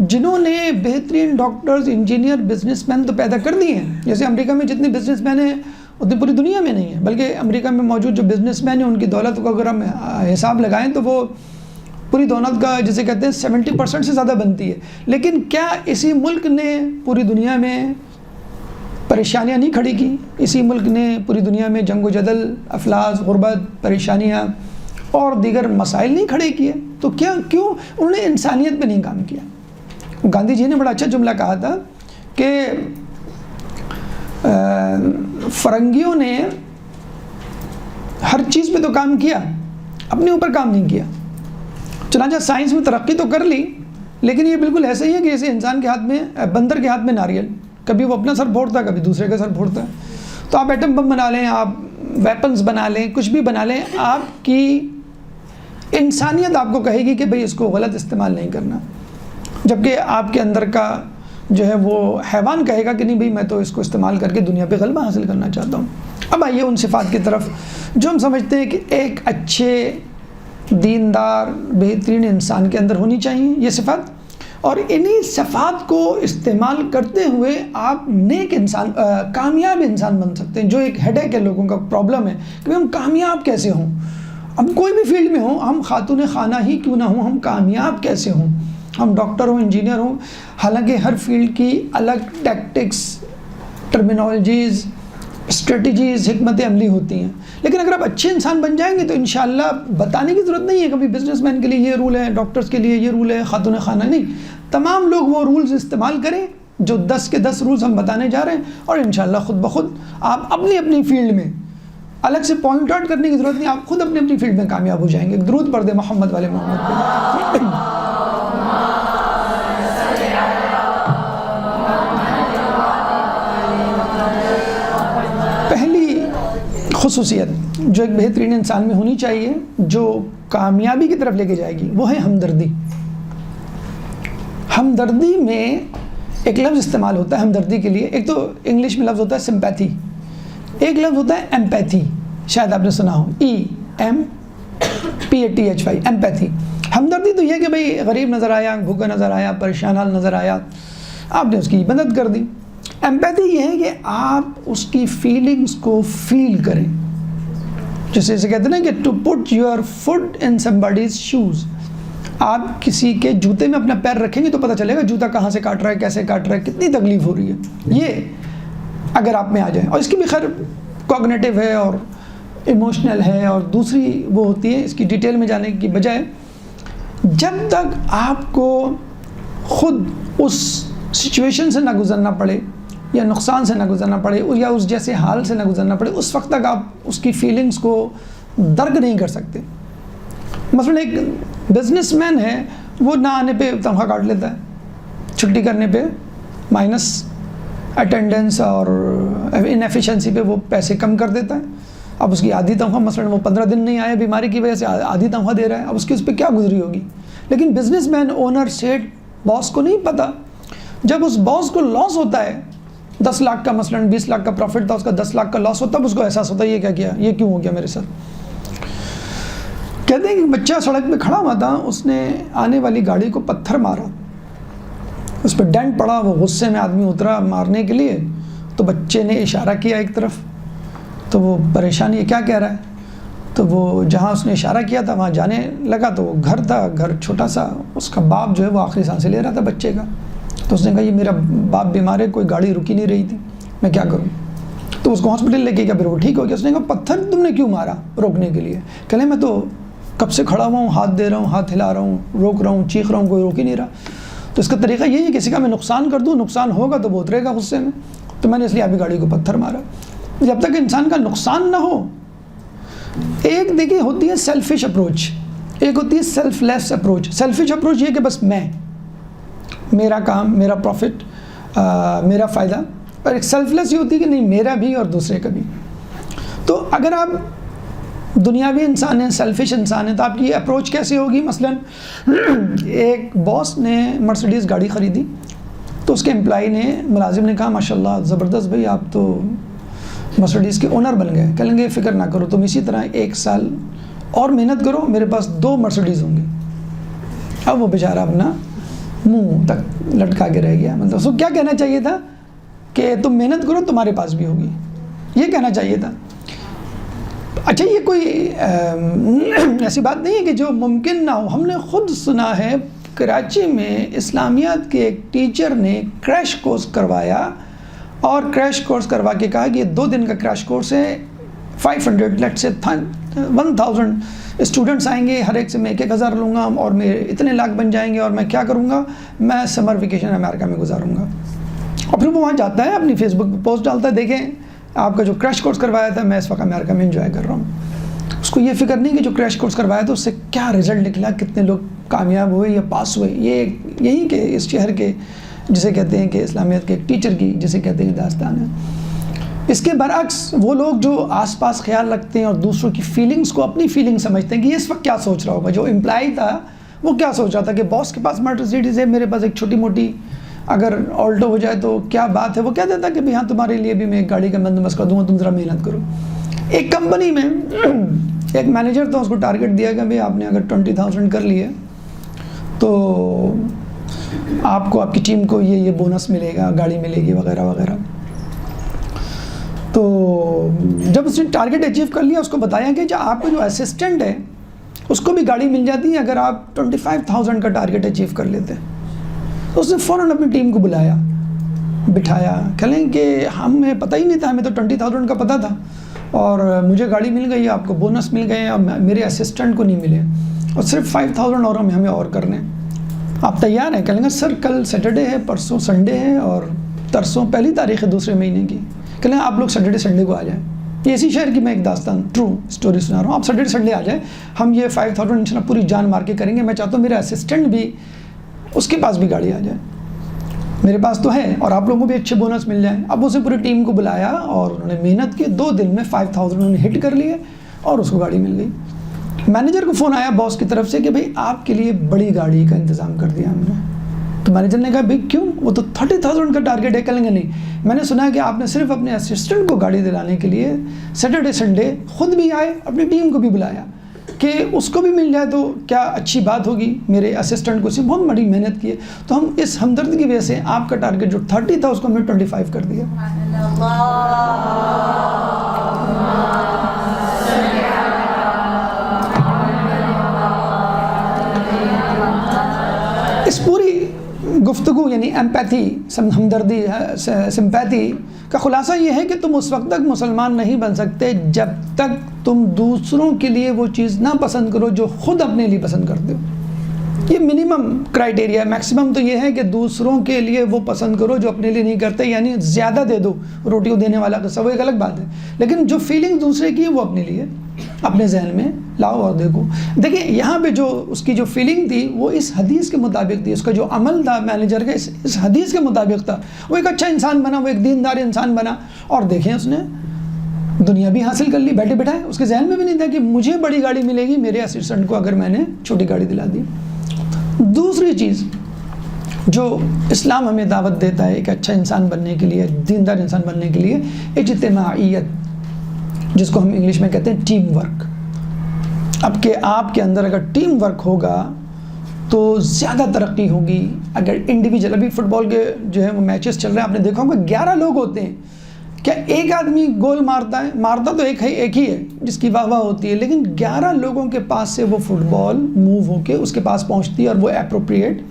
جنہوں نے بہترین ڈاکٹرز، انجینئر، بزنس مین تو پیدا کر دیے ہیں۔ جیسے امریکہ میں جتنے بزنس مین ہیں اتنی پوری دنیا میں نہیں ہے، بلکہ امریکہ میں موجود جو بزنس مین ہیں ان کی دولت کو اگر ہم حساب لگائیں تو وہ پوری دولت کا جسے کہتے ہیں 70% سے زیادہ بنتی ہے۔ لیکن کیا اسی ملک نے پوری دنیا میں پریشانیاں نہیں کھڑی کی؟ اسی ملک نے پوری دنیا میں جنگ و جدل، افلاس، غربت، پریشانیاں اور دیگر مسائل نہیں کھڑے کیے؟ تو کیوں انہوں نے انسانیت پہ نہیں کام کیا؟ گاندھی جی نے بڑا اچھا جملہ کہا تھا کہ فرنگیوں نے ہر چیز پہ تو کام کیا، اپنے اوپر کام نہیں کیا۔ چنانچہ سائنس میں ترقی تو کر لی، لیکن یہ بالکل ایسا ہی ہے کہ جیسے انسان کے ہاتھ میں، بندر کے ہاتھ میں ناریل، کبھی وہ اپنا سر پھوڑتا ہے، کبھی دوسرے کا سر پھوڑتا ہے۔ تو آپ ایٹم بم بنا لیں، آپ ویپنز بنا لیں، کچھ بھی بنا لیں، آپ کی انسانیت آپ کو کہے گی کہ بھئی اس کو غلط استعمال نہیں کرنا، جبکہ آپ کے اندر کا جو ہے وہ حیوان کہے گا کہ نہیں بھئی میں تو اس کو استعمال کر کے دنیا پہ غلبہ حاصل کرنا چاہتا ہوں۔ اب آئیے ان صفات کی طرف جو ہم سمجھتے ہیں کہ ایک اچھے دیندار بہترین انسان کے اندر ہونی چاہیے یہ صفات، اور انہی صفات کو استعمال کرتے ہوئے آپ نیک انسان، کامیاب انسان بن سکتے ہیں۔ جو ایک ہیڈ ایک ہے لوگوں کا پرابلم ہے کہ ہم کامیاب کیسے ہوں، ہم کوئی بھی فیلڈ میں ہوں، ہم خاتون خانہ ہی کیوں نہ ہوں، ہم کامیاب کیسے ہوں، ہم ڈاکٹر ہوں، انجینئر ہوں۔ حالانکہ ہر فیلڈ کی الگ ٹیکٹکس، ٹرمینالوجیز، اسٹریٹجیز، حکمت عملی ہوتی ہیں، لیکن اگر آپ اچھے انسان بن جائیں گے تو انشاءاللہ بتانے کی ضرورت نہیں ہے کبھی بزنس مین کے لیے یہ رول ہے، ڈاکٹرز کے لیے یہ رول ہے، خاتون خانہ نہیں، تمام لوگ وہ رولز استعمال کریں جو 10 کے 10 رولز ہم بتانے جا رہے ہیں، اور انشاءاللہ خود بخود آپ اپنی اپنی فیلڈ میں الگ سے پوائنٹ آؤٹ کرنے کی ضرورت نہیں، آپ خود اپنی اپنی فیلڈ میں کامیاب ہو جائیں گے۔ درود پڑھ دیں محمد والے محمد پہ۔ پہلی خصوصیت جو ایک بہترین انسان میں ہونی چاہیے جو کامیابی کی طرف لے کے جائے گی وہ ہے ہمدردی۔ ہمدردی میں ایک لفظ استعمال ہوتا ہے ہمدردی کے لیے، ایک تو انگلش میں لفظ ہوتا ہے سمپیتھی، ایک لفظ ہوتا ہے ایمپیتھی، شاید آپ نے سنا ہو، EMPATHY، ایمپیتھی۔ ہمدردی تو یہ کہ بھئی غریب نظر آیا، بھوکا نظر آیا، پریشان حال نظر آیا، آپ نے اس کی مدد کر دی۔ ایمپیتھی یہ ہے کہ آپ اس کی فیلنگز کو فیل کریں، جیسے اسے کہتے ہیں نا کہ to put your feet in somebody's shoes، آپ کسی کے جوتے میں اپنا پیر رکھیں گے تو پتہ چلے گا جوتا کہاں سے کاٹ رہا ہے، کیسے کاٹ رہا ہے، کتنی تکلیف ہو رہی ہے، یہ اگر آپ میں آ جائے۔ اور اس کی بھی خیر کوگنیٹو ہے اور ایموشنل ہے اور دوسری وہ ہوتی ہے، اس کی ڈیٹیل میں جانے کی بجائے جب تک آپ کو خود اس سچویشن سے نہ گزرنا پڑے یا نقصان سے نہ گزرنا پڑے یا اس جیسے حال سے نہ گزرنا پڑے، اس وقت تک آپ اس کی فیلنگز کو درک نہیں کر سکتے۔ مثلا ایک بزنس مین ہے، وہ نہ آنے پہ تنخواہ کاٹ لیتا ہے، چھٹی کرنے پہ مائنس اٹینڈنس اور انیفیشنسی پہ وہ پیسے کم کر دیتا ہے۔ اب اس کی آدھی تنخواہ، مثلا وہ 15 دن نہیں آیا بیماری کی وجہ سے، آدھی تنخواہ دے رہا ہے، اب اس کی اس پہ کیا گزری ہوگی۔ لیکن بزنس مین، اونر، سیٹ، باس کو نہیں پتہ، جب اس باس کو لاس ہوتا ہے 10 لاکھ کا، مثلا 20 لاکھ کا پروفٹ تھا، اس کا 10 لاکھ کا لاس ہوتا ہے، اس کو احساس ہوتا ہے یہ کیا کیا، یہ کیوں ہو گیا میرے ساتھ۔ کہتے ہیں کہ بچہ سڑک پہ کھڑا ہوا تھا، اس نے آنے والی گاڑی کو پتھر مارا، اس پہ ڈینٹ پڑا، وہ غصے میں آدمی اترا مارنے کے لیے، تو بچے نے اشارہ کیا ایک طرف، تو وہ پریشانی ہے کیا کہہ رہا ہے، تو وہ جہاں اس نے اشارہ کیا تھا وہاں جانے لگا، تو وہ گھر تھا، گھر چھوٹا سا، اس کا باپ جو ہے وہ آخری سانسیں لے رہا تھا بچے کا، تو اس نے کہا یہ میرا باپ بیمار ہے، کوئی گاڑی رکی نہیں رہی تھی، میں کیا کروں۔ تو اس کو ہاسپٹل لے کے گیا، پھر وہ ٹھیک ہو گیا۔ اس نے کہا پتھر تم نے کیوں مارا روکنے کے لیے؟ کہنے میں تو کب سے کھڑا ہوا ہوں، ہاتھ دے رہا ہوں، ہاتھ ہلا رہا ہوں، روک رہا ہوں، چیخ رہا ہوں، کوئی روک ہی نہیں رہا. تو اس کا طریقہ یہی ہے کسی کا میں نقصان کر دوں، نقصان ہوگا تو وہ اترے گا غصے میں. تو میں نے اس لیے ابھی گاڑی کو پتھر مارا. جب تک انسان کا نقصان نہ ہو. ایک دیکھیے ہوتی ہے سیلفش اپروچ، ایک ہوتی ہے سیلف لیس اپروچ. سیلفش اپروچ یہ کہ بس میں، میرا کام، میرا پروفٹ، میرا فائدہ. اور ایک سیلف لیس یہ ہوتی ہے کہ نہیں، میرا بھی اور دوسرے کا بھی. تو اگر آپ دنیاوی انسان ہیں، سیلفش انسان ہیں، تو آپ کی یہ اپروچ کیسے ہوگی؟ مثلا ایک باس نے مرسیڈیز گاڑی خریدی تو اس کے امپلائی نے، ملازم نے کہا ماشاءاللہ زبردست بھائی، آپ تو مرسیڈیز کے اونر بن گئے. کہیں گے فکر نہ کرو، تم اسی طرح 1 سال اور محنت کرو، میرے پاس 2 مرسیڈیز ہوں گی. اب وہ بیچارہ اپنا منہ تک لٹکا کے رہ گیا. مطلب اس کو کیا کہنا چاہیے تھا کہ تم محنت کرو، تمہارے پاس بھی ہوگی، یہ کہنا چاہیے تھا. اچھا یہ کوئی ایسی بات نہیں ہے کہ جو ممکن نہ ہو. ہم نے خود سنا ہے کراچی میں اسلامیات کے ایک ٹیچر نے کریش کورس کروایا، اور کریش کورس کروا کے کہا کہ یہ 2 دن کا کریش کورس ہے، 500 لیٹ سے 1000 اسٹوڈنٹس آئیں گے، ہر ایک سے میں 1,000 لوں گا اور میرے اتنے لاکھ بن جائیں گے، اور میں کیا کروں گا، میں سمر ویکیشن امریکہ میں گزاروں گا. اور پھر وہ وہاں جاتا ہے، اپنی فیس بک پہ پوسٹ ڈالتا ہے، دیکھیں آپ کا جو کریش کورس کروایا تھا میں اس وقت امریکہ میں انجوائے کر رہا ہوں. اس کو یہ فکر نہیں کہ جو کریش کورس کروایا تھا اس سے کیا رزلٹ نکلا، کتنے لوگ کامیاب ہوئے یا پاس ہوئے. یہی کہ اس شہر کے جسے کہتے ہیں کہ اسلامیت کے ایک ٹیچر کی جسے کہتے ہیں داستان ہے. اس کے برعکس وہ لوگ جو آس پاس خیال رکھتے ہیں اور دوسروں کی فیلنگز کو اپنی فیلنگ سمجھتے ہیں کہ یہ اس وقت کیا سوچ رہا ہوگا. جو امپلائی تھا وہ کیا سوچ رہا تھا کہ باس کے پاس مرسیڈیز ہے، میرے پاس ایک چھوٹی موٹی اگر آلٹو ہو جائے تو کیا بات ہے. وہ کہہ دیتا کہ بھئی ہاں تمہارے لیے بھی میں ایک گاڑی کا بندوبست کر دوں گا، تم ذرا محنت کرو. ایک کمپنی میں ایک مینیجر تھا، اس کو ٹارگٹ دیا کہ بھئی آپ نے اگر 20,000 کر لیے تو آپ کو، آپ کی ٹیم کو یہ بونس ملے گا، گاڑی ملے گی وغیرہ وغیرہ. تو جب اس نے ٹارگٹ اچیو کر لیا، اس کو بتایا کہ جو آپ کا جو اسسٹنٹ ہے اس کو بھی گاڑی مل جاتی ہے اگر آپ 25,000 کا ٹارگٹ اچیو کر لیتے. تو اس نے فوراً اپنی ٹیم کو بلایا، بٹھایا، کہیں کہ ہمیں پتہ ہی نہیں تھا، ہمیں تو 20,000 کا پتہ تھا اور مجھے گاڑی مل گئی، آپ کو بونس مل گئے اور میرے اسسٹنٹ کو نہیں ملے، اور صرف 5,000 اور ہمیں اور کرنے. آپ تیار ہیں؟ کہیں گے سر کل سیٹرڈے ہے، پرسوں سنڈے ہے اور ترسوں 1 تاریخ ہے 2 مہینے کی. کہیں آپ لوگ سیٹرڈے سنڈے کو آ جائیں. یہ اسی شہر کی میں ایک داستان ٹرو اسٹوری سنا رہا ہوں. آپ سیٹرڈے سنڈے آ جائیں، ہم یہ 5,000 انشاءاللہ پوری جان مار کے کریں گے. میں چاہتا ہوں میرا اسسٹنٹ بھی، اس کے پاس بھی گاڑی آ جائے، میرے پاس تو ہے اور آپ لوگوں کو بھی اچھے بونس مل جائیں. اب اسے پوری ٹیم کو بلایا اور انہوں نے محنت کی، 2 دن میں 5,000 انہوں نے ہٹ کر لیے اور اس کو گاڑی مل گئی. مینیجر کو فون آیا باس کی طرف سے کہ بھئی آپ کے لیے بڑی گاڑی کا انتظام کر دیا ہم نے. تو مینیجر نے کہا بھئی کیوں، وہ تو 30,000 کا ٹارگیٹ ہے. کہیں گے نہیں، میں نے سنا ہے کہ آپ نے صرف اپنے اسسٹنٹ کو گاڑی دلانے کے لیے سیٹرڈے سنڈے خود بھی آئے، اپنی ٹیم کو بھی بلایا کہ اس کو بھی مل جائے تو کیا اچھی بات ہوگی. میرے اسسٹنٹ کو سے بہت بڑی محنت کی ہے، تو ہم اس ہمدرد کی وجہ سے آپ کا ٹارگیٹ جو 30 تھا اس کو ہم نے 25 کر دیا. اس پوری گفتگو یعنی ایمپیتھی، ہمدردی، سمپیتھی کا خلاصہ یہ ہے کہ تم اس وقت تک مسلمان نہیں بن سکتے جب تک تم دوسروں کے لیے وہ چیز نہ پسند کرو جو خود اپنے لیے پسند کرتے ہو. یہ منیمم کرائٹیریا ہے. میکسیمم تو یہ ہے کہ دوسروں کے لیے وہ پسند کرو جو اپنے لیے نہیں کرتے. یعنی زیادہ دے دو، روٹیوں دینے والا قصہ وہ ایک الگ بات ہے، لیکن جو فیلنگ دوسرے کی ہے وہ اپنے لیے اپنے ذہن میں لاؤ اور دیکھو. دیکھیں یہاں پہ جو اس کی جو فیلنگ تھی وہ اس حدیث کے مطابق تھی، اس کا جو عمل تھا مینیجر کا اس حدیث کے مطابق تھا. وہ ایک اچھا انسان بنا، وہ ایک دیندار انسان بنا، اور دیکھیں اس نے دنیا بھی حاصل کر لی بیٹھے بیٹھائے. اس کے ذہن میں بھی نہیں تھا کہ مجھے بڑی گاڑی ملے گی میرے اسسٹنٹ کو اگر میں نے چھوٹی گاڑی دلا دی. دوسری چیز جو اسلام ہمیں دعوت دیتا ہے ایک اچھا انسان بننے کے لیے، دیندار انسان بننے کے لیے، اجتماعیت، جس کو ہم انگلش میں کہتے ہیں ٹیم ورک. اب کہ آپ کے اندر اگر ٹیم ورک ہوگا تو زیادہ ترقی ہوگی. اگر انڈیویجول، ابھی فٹ بال کے جو ہے وہ میچز چل رہے ہیں، آپ نے دیکھا ہوگا 11 لوگ ہوتے ہیں. کیا ایک آدمی گول مارتا تو ایک ہی ہے جس کی واہ واہ ہوتی ہے، لیکن 11 لوگوں کے پاس سے وہ فٹ بال موو ہو کے اس کے پاس پہنچتی ہے اور وہ اپروپریٹ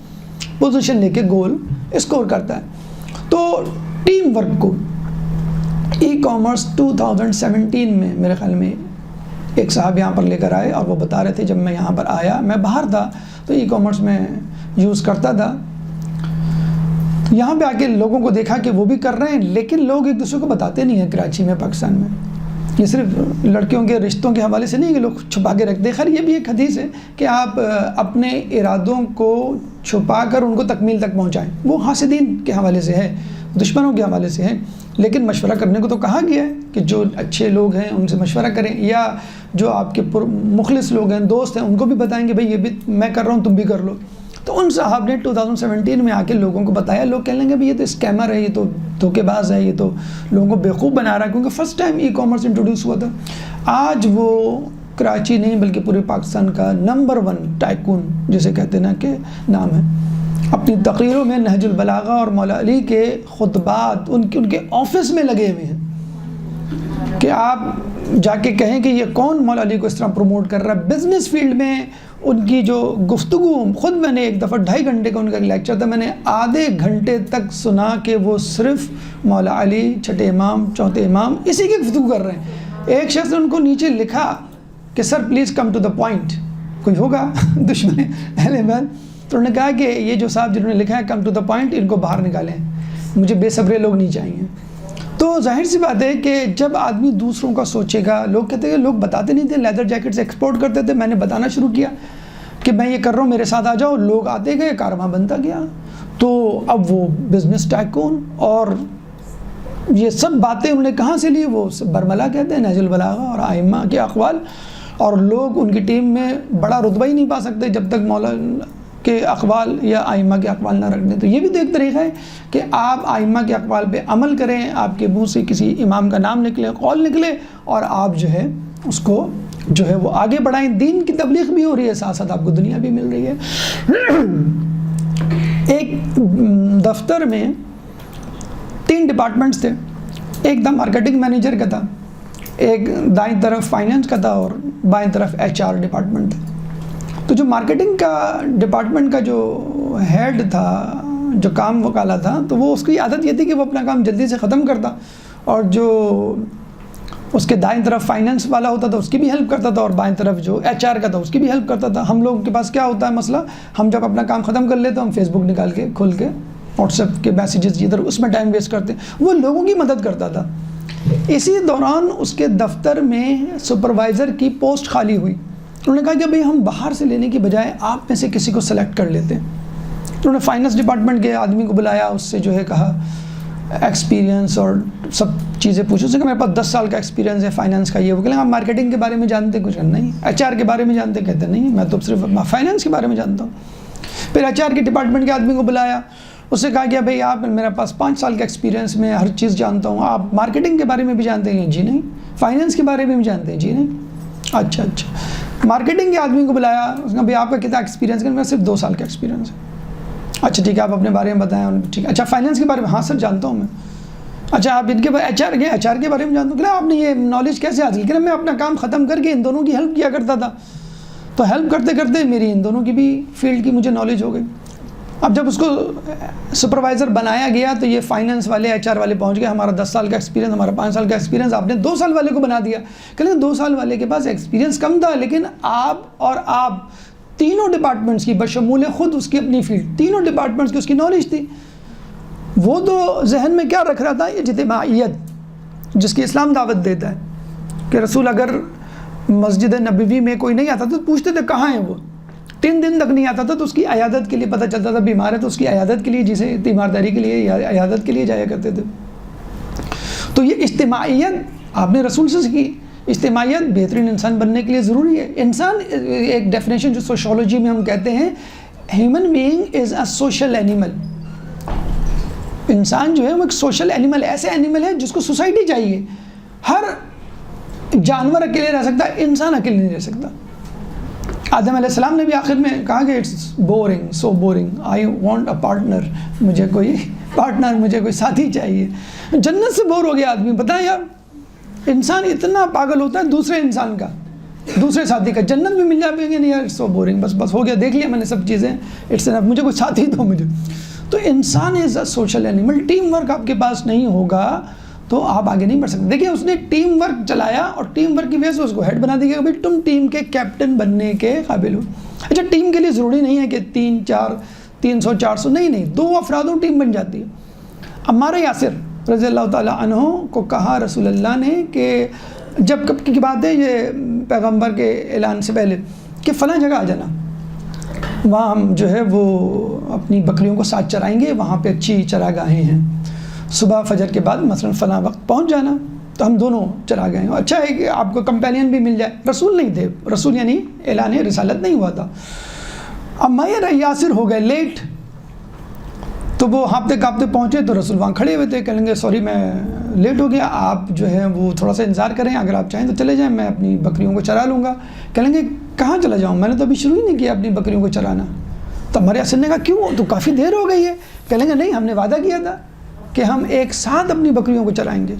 پوزیشن لے کے گول اسکور کرتا ہے. تو ٹیم ورک کو ای کامرس 2017 میں میرے خیال میں ایک صاحب یہاں پر لے کر آئے اور وہ بتا رہے تھے جب میں یہاں پر آیا، میں باہر تھا تو ای کامرس میں یوز کرتا تھا، یہاں پہ آ کے لوگوں کو دیکھا کہ وہ بھی کر رہے ہیں، لیکن لوگ ایک دوسرے کو بتاتے نہیں ہیں کراچی میں، پاکستان میں۔ یہ صرف لڑکیوں کے رشتوں کے حوالے سے نہیں کہ لوگ چھپا کے رکھتے ہیں، خیر یہ بھی ایک حدیث ہے کہ آپ اپنے ارادوں کو چھپا کر ان کو تکمیل تک پہنچائیں، وہ حاسدین کے حوالے سے ہے، دشمنوں کے حوالے سے ہے، لیکن مشورہ کرنے کو تو کہا گیا ہے کہ جو اچھے لوگ ہیں ان سے مشورہ کریں، یا جو آپ کے مخلص لوگ ہیں، دوست ہیں، ان کو بھی بتائیں کہ بھئی یہ بھی میں کر رہا ہوں تم بھی کر لو۔ تو ان صاحب نے 2017 میں آ کے لوگوں کو بتایا، لوگ کہنے لگے بھئی یہ تو اسکیمر ہے، یہ تو دھوکے باز ہے، یہ تو لوگوں کو بیوقوف بنا رہا ہے، کیونکہ first time e commerce introduce ہوا تھا۔ آج وہ کراچی نہیں بلکہ پورے پاکستان کا نمبر 1 ٹائکون جسے کہتے ہیں نا کہ نام ہے، اپنی تقریروں میں نہج البلاغہ اور مولا علی کے خطبات ان کے آفس میں لگے ہوئے ہیں کہ آپ جا کے کہیں کہ یہ کون مولا علی کو اس طرح پروموٹ کر رہا ہے۔ بزنس فیلڈ میں ان کی جو گفتگو، خود میں نے ایک دفعہ 2.5 گھنٹے کا ان کا لیکچر تھا، میں نے آدھے گھنٹے تک سنا کہ وہ صرف مولا علی، چھٹے امام، چوتھے امام، اسی کی گفتگو کر رہے ہیں۔ ایک شخص نے ان کو نیچے لکھا کہ sir please come to the point, کوئی ہوگا دشمن اہل بیت، تو انہوں نے کہا کہ یہ جو صاحب جنہوں نے لکھا ہے کم ٹو دا پوائنٹ، ان کو باہر نکالیں، مجھے بے صبرے لوگ نہیں چاہیے۔ تو ظاہر سی بات ہے کہ جب آدمی دوسروں کا سوچے گا، لوگ کہتے ہیں، لوگ بتاتے نہیں تھے، لیدر جیکٹس ایکسپورٹ کرتے تھے، میں نے بتانا شروع کیا کہ میں یہ کر رہا ہوں، میرے ساتھ آ جاؤ، لوگ آتے گئے، کارواں بنتا گیا۔ تو اب وہ بزنس ٹائکون اور یہ سب باتیں انہوں نے کہاں سے لی، وہ برملا کہتے ہیں، نہج البلاغہ اور ائمہ کے اقوال، اور لوگ ان کی ٹیم میں بڑا رتبہ ہی نہیں پا سکتے جب تک مولا کے اقوال یا ائمہ کے اقوال نہ رکھ دیں۔ تو یہ بھی تو ایک طریقہ ہے کہ آپ ائمہ کے اقوال پہ عمل کریں، آپ کے منہ سے کسی امام کا نام نکلے، قول نکلے، اور آپ جو ہے اس کو جو ہے وہ آگے بڑھائیں۔ دین کی تبلیغ بھی ہو رہی ہے، ساتھ ساتھ آپ کو دنیا بھی مل رہی ہے۔ ایک دفتر میں 3 ڈپارٹمنٹس تھے، ایک تھا مارکیٹنگ مینیجر کا تھا، ایک دائیں طرف فائنینس کا تھا، اور بائیں طرف HR ڈپارٹمنٹ تھا۔ تو جو مارکیٹنگ کا ڈپارٹمنٹ کا جو ہیڈ تھا، جو کام وکالا تھا، تو وہ اس کی عادت یہ تھی کہ وہ اپنا کام جلدی سے ختم کرتا، اور جو اس کے دائیں طرف فائنینس والا ہوتا تھا اس کی بھی ہیلپ کرتا تھا، اور بائیں طرف جو HR کا تھا اس کی بھی ہیلپ کرتا تھا۔ ہم لوگوں کے پاس کیا ہوتا ہے مسئلہ، ہم جب اپنا کام ختم کر لیتے ہم فیس بک نکال کے کھول کے واٹس ایپ کے میسیجز ادھر اس میں ٹائم ویسٹ کرتے ہیں، وہ لوگوں کی مدد کرتا تھا۔ اسی دوران اس کے دفتر میں سپروائزر کی پوسٹ خالی ہوئی، انہوں نے کہا کہ بھئی ہم باہر سے لینے کی بجائے آپ میں سے کسی کو سلیکٹ کر لیتے ہیں۔ انہوں نے فائنینس ڈپارٹمنٹ کے آدمی کو بلایا، اس سے جو ہے کہا ایکسپیرینس اور سب چیزیں پوچھو، اس نے کہا میرے پاس 10 سال کا ایکسپیرینس ہے فائنینس کا، یہ وہ کہتے ہیں آپ مارکیٹنگ کے بارے میں جانتے کچھ نہیں، HR کے بارے میں جانتے، کہتے نہیں میں تو صرف فائنینس کے بارے میں جانتا ہوں۔ پھر HR کے ڈپارٹمنٹ کے آدمی کو بلایا، اس سے کہا کہ بھئی آپ میرے پاس 5 سال کا ایکسپیرینس میں ہر چیز جانتا ہوں، آپ مارکیٹنگ کے بارے میں بھی جانتے ہیں؟ جی نہیں۔ فائنینس کے بارے میں بھی جانتے ہیں؟ جی نہیں۔ اچھا مارکیٹنگ کے آدمی کو بلایا، اس نے کہا بھئی آپ کا کتنا ایکسپیرینس ہے؟ میرا صرف 2 سال کا ایکسپیرینس ہے۔ اچھا ٹھیک ہے، آپ اپنے بارے میں بتائیں۔ ٹھیک ہے، اچھا فائنینس کے بارے میں؟ ہاں سر جانتا ہوں میں۔ اچھا آپ ان کے HR کے بارے میں جانتا ہوں؟ کہ آپ نے یہ نالج کیسے حاصل کی؟ میں اپنا کام ختم کر کے ان دونوں کی ہیلپ کیا کرتا تھا، تو ہیلپ کرتے کرتے میری ان دونوں کی بھی فیلڈ کی مجھے نالج ہو گئی۔ اب جب اس کو سپروائزر بنایا گیا تو یہ فائنینس والے HR والے پہنچ گئے، ہمارا 10 سال کا ایکسپیرینس، ہمارا 5 سال کا ایکسپیرینس، آپ نے 2 سال والے کو بنا دیا۔ کہ 2 سال والے کے پاس ایکسپیرینس کم تھا، لیکن آپ تینوں ڈپارٹمنٹس کی بشمول خود اس کی اپنی فیلڈ، تینوں ڈپارٹمنٹس کی اس کی نالج تھی۔ وہ تو ذہن میں کیا رکھ رہا تھا، اجتماعیت جس کی اسلام دعوت دیتا ہے، کہ رسول اگر مسجد نبوی میں کوئی نہیں آتا تو پوچھتے تھے کہاں ہیں وہ، 3 دن تک نہیں آتا تھا تو اس کی عیادت کے لیے پتہ چلتا تھا بیمار ہے تو اس کی عیادت کے لیے، جسے تیمارداری کے لیے یا عیادت کے لیے جایا کرتے تھے۔ تو یہ اجتماعیت آپ نے رسول سے سیکھی۔ اجتماعیت بہترین انسان بننے کے لیے ضروری ہے۔ انسان ایک ڈیفینیشن جو سوشولوجی میں ہم کہتے ہیں، human being is a social animal. انسان جو ہے وہ ایک سوشل اینیمل، ایسے اینیمل ہے جس کو سوسائٹی چاہیے۔ ہر جانور اکیلے رہ سکتا ہے، انسان اکیلے نہیں رہ سکتا۔ آدم علیہ السلام نے بھی آخر میں کہا کہ it's boring, so boring, I want a partner, مجھے کوئی پارٹنر، مجھے کوئی ساتھی چاہیے۔ جنت سے بور ہو گیا آدمی۔ بتائیں یار، انسان اتنا پاگل ہوتا ہے دوسرے انسان کا، دوسرے ساتھی کا، جنت میں مل جائے گے نہیں یار، اٹس سو بورنگ، بس ہو گیا، دیکھ لیا میں نے سب چیزیں، اٹس انف، مجھے کوئی ساتھی دو مجھے۔ تو انسان is a social animal. Team work آپ کے پاس نہیں ہوگا تو آپ آگے نہیں بڑھ سکتے. دیکھیے اس نے ٹیم ورک چلایا اور ٹیم ورک کی وجہ سے اس کو ہیڈ بنا دیا کہ بھائی تم ٹیم کے کیپٹن بننے کے قابل ہو. اچھا ٹیم کے لیے ضروری نہیں ہے کہ 300 400 نہیں 2 افرادوں ٹیم بن جاتی ہے. عمار یاسر رضی اللہ تعالیٰ عنہ کو کہا رسول اللہ نے کہ جب کب کی بات ہے یہ پیغمبر کے اعلان سے پہلے کہ فلاں جگہ آ جانا, وہاں ہم جو ہے وہ اپنی بکریوں کو ساتھ چرائیں گے, وہاں پہ اچھی چراگاہیں ہیں, صبح فجر کے بعد مثلا فلاں وقت پہنچ جانا. تو ہم دونوں چلا گئے. اچھا ہے کہ آپ کو کمپینین بھی مل جائے. رسول نہیں تھے, رسول یعنی اعلان رسالت نہیں ہوا تھا. عمار یاسر ہو گئے لیٹ, تو وہ ہانپتے کانپتے پہنچے تو رسول وہاں کھڑے ہوئے تھے. کہیں گے سوری میں لیٹ ہو گیا, آپ جو ہے وہ تھوڑا سا انتظار کریں, اگر آپ چاہیں تو چلے جائیں, میں اپنی بکریوں کو چرا لوں گا. کہیں گے کہاں چلا جاؤں, میں نے تو ابھی شروع ہی نہیں کیا اپنی بکریوں کو چرانا. تو عمار یاسر نے کہا کیوں, تو کافی دیر ہو گئی ہے. کہیں گے نہیں, ہم نے وعدہ کیا تھا کہ ہم ایک ساتھ اپنی بکریوں کو چرائیں گے.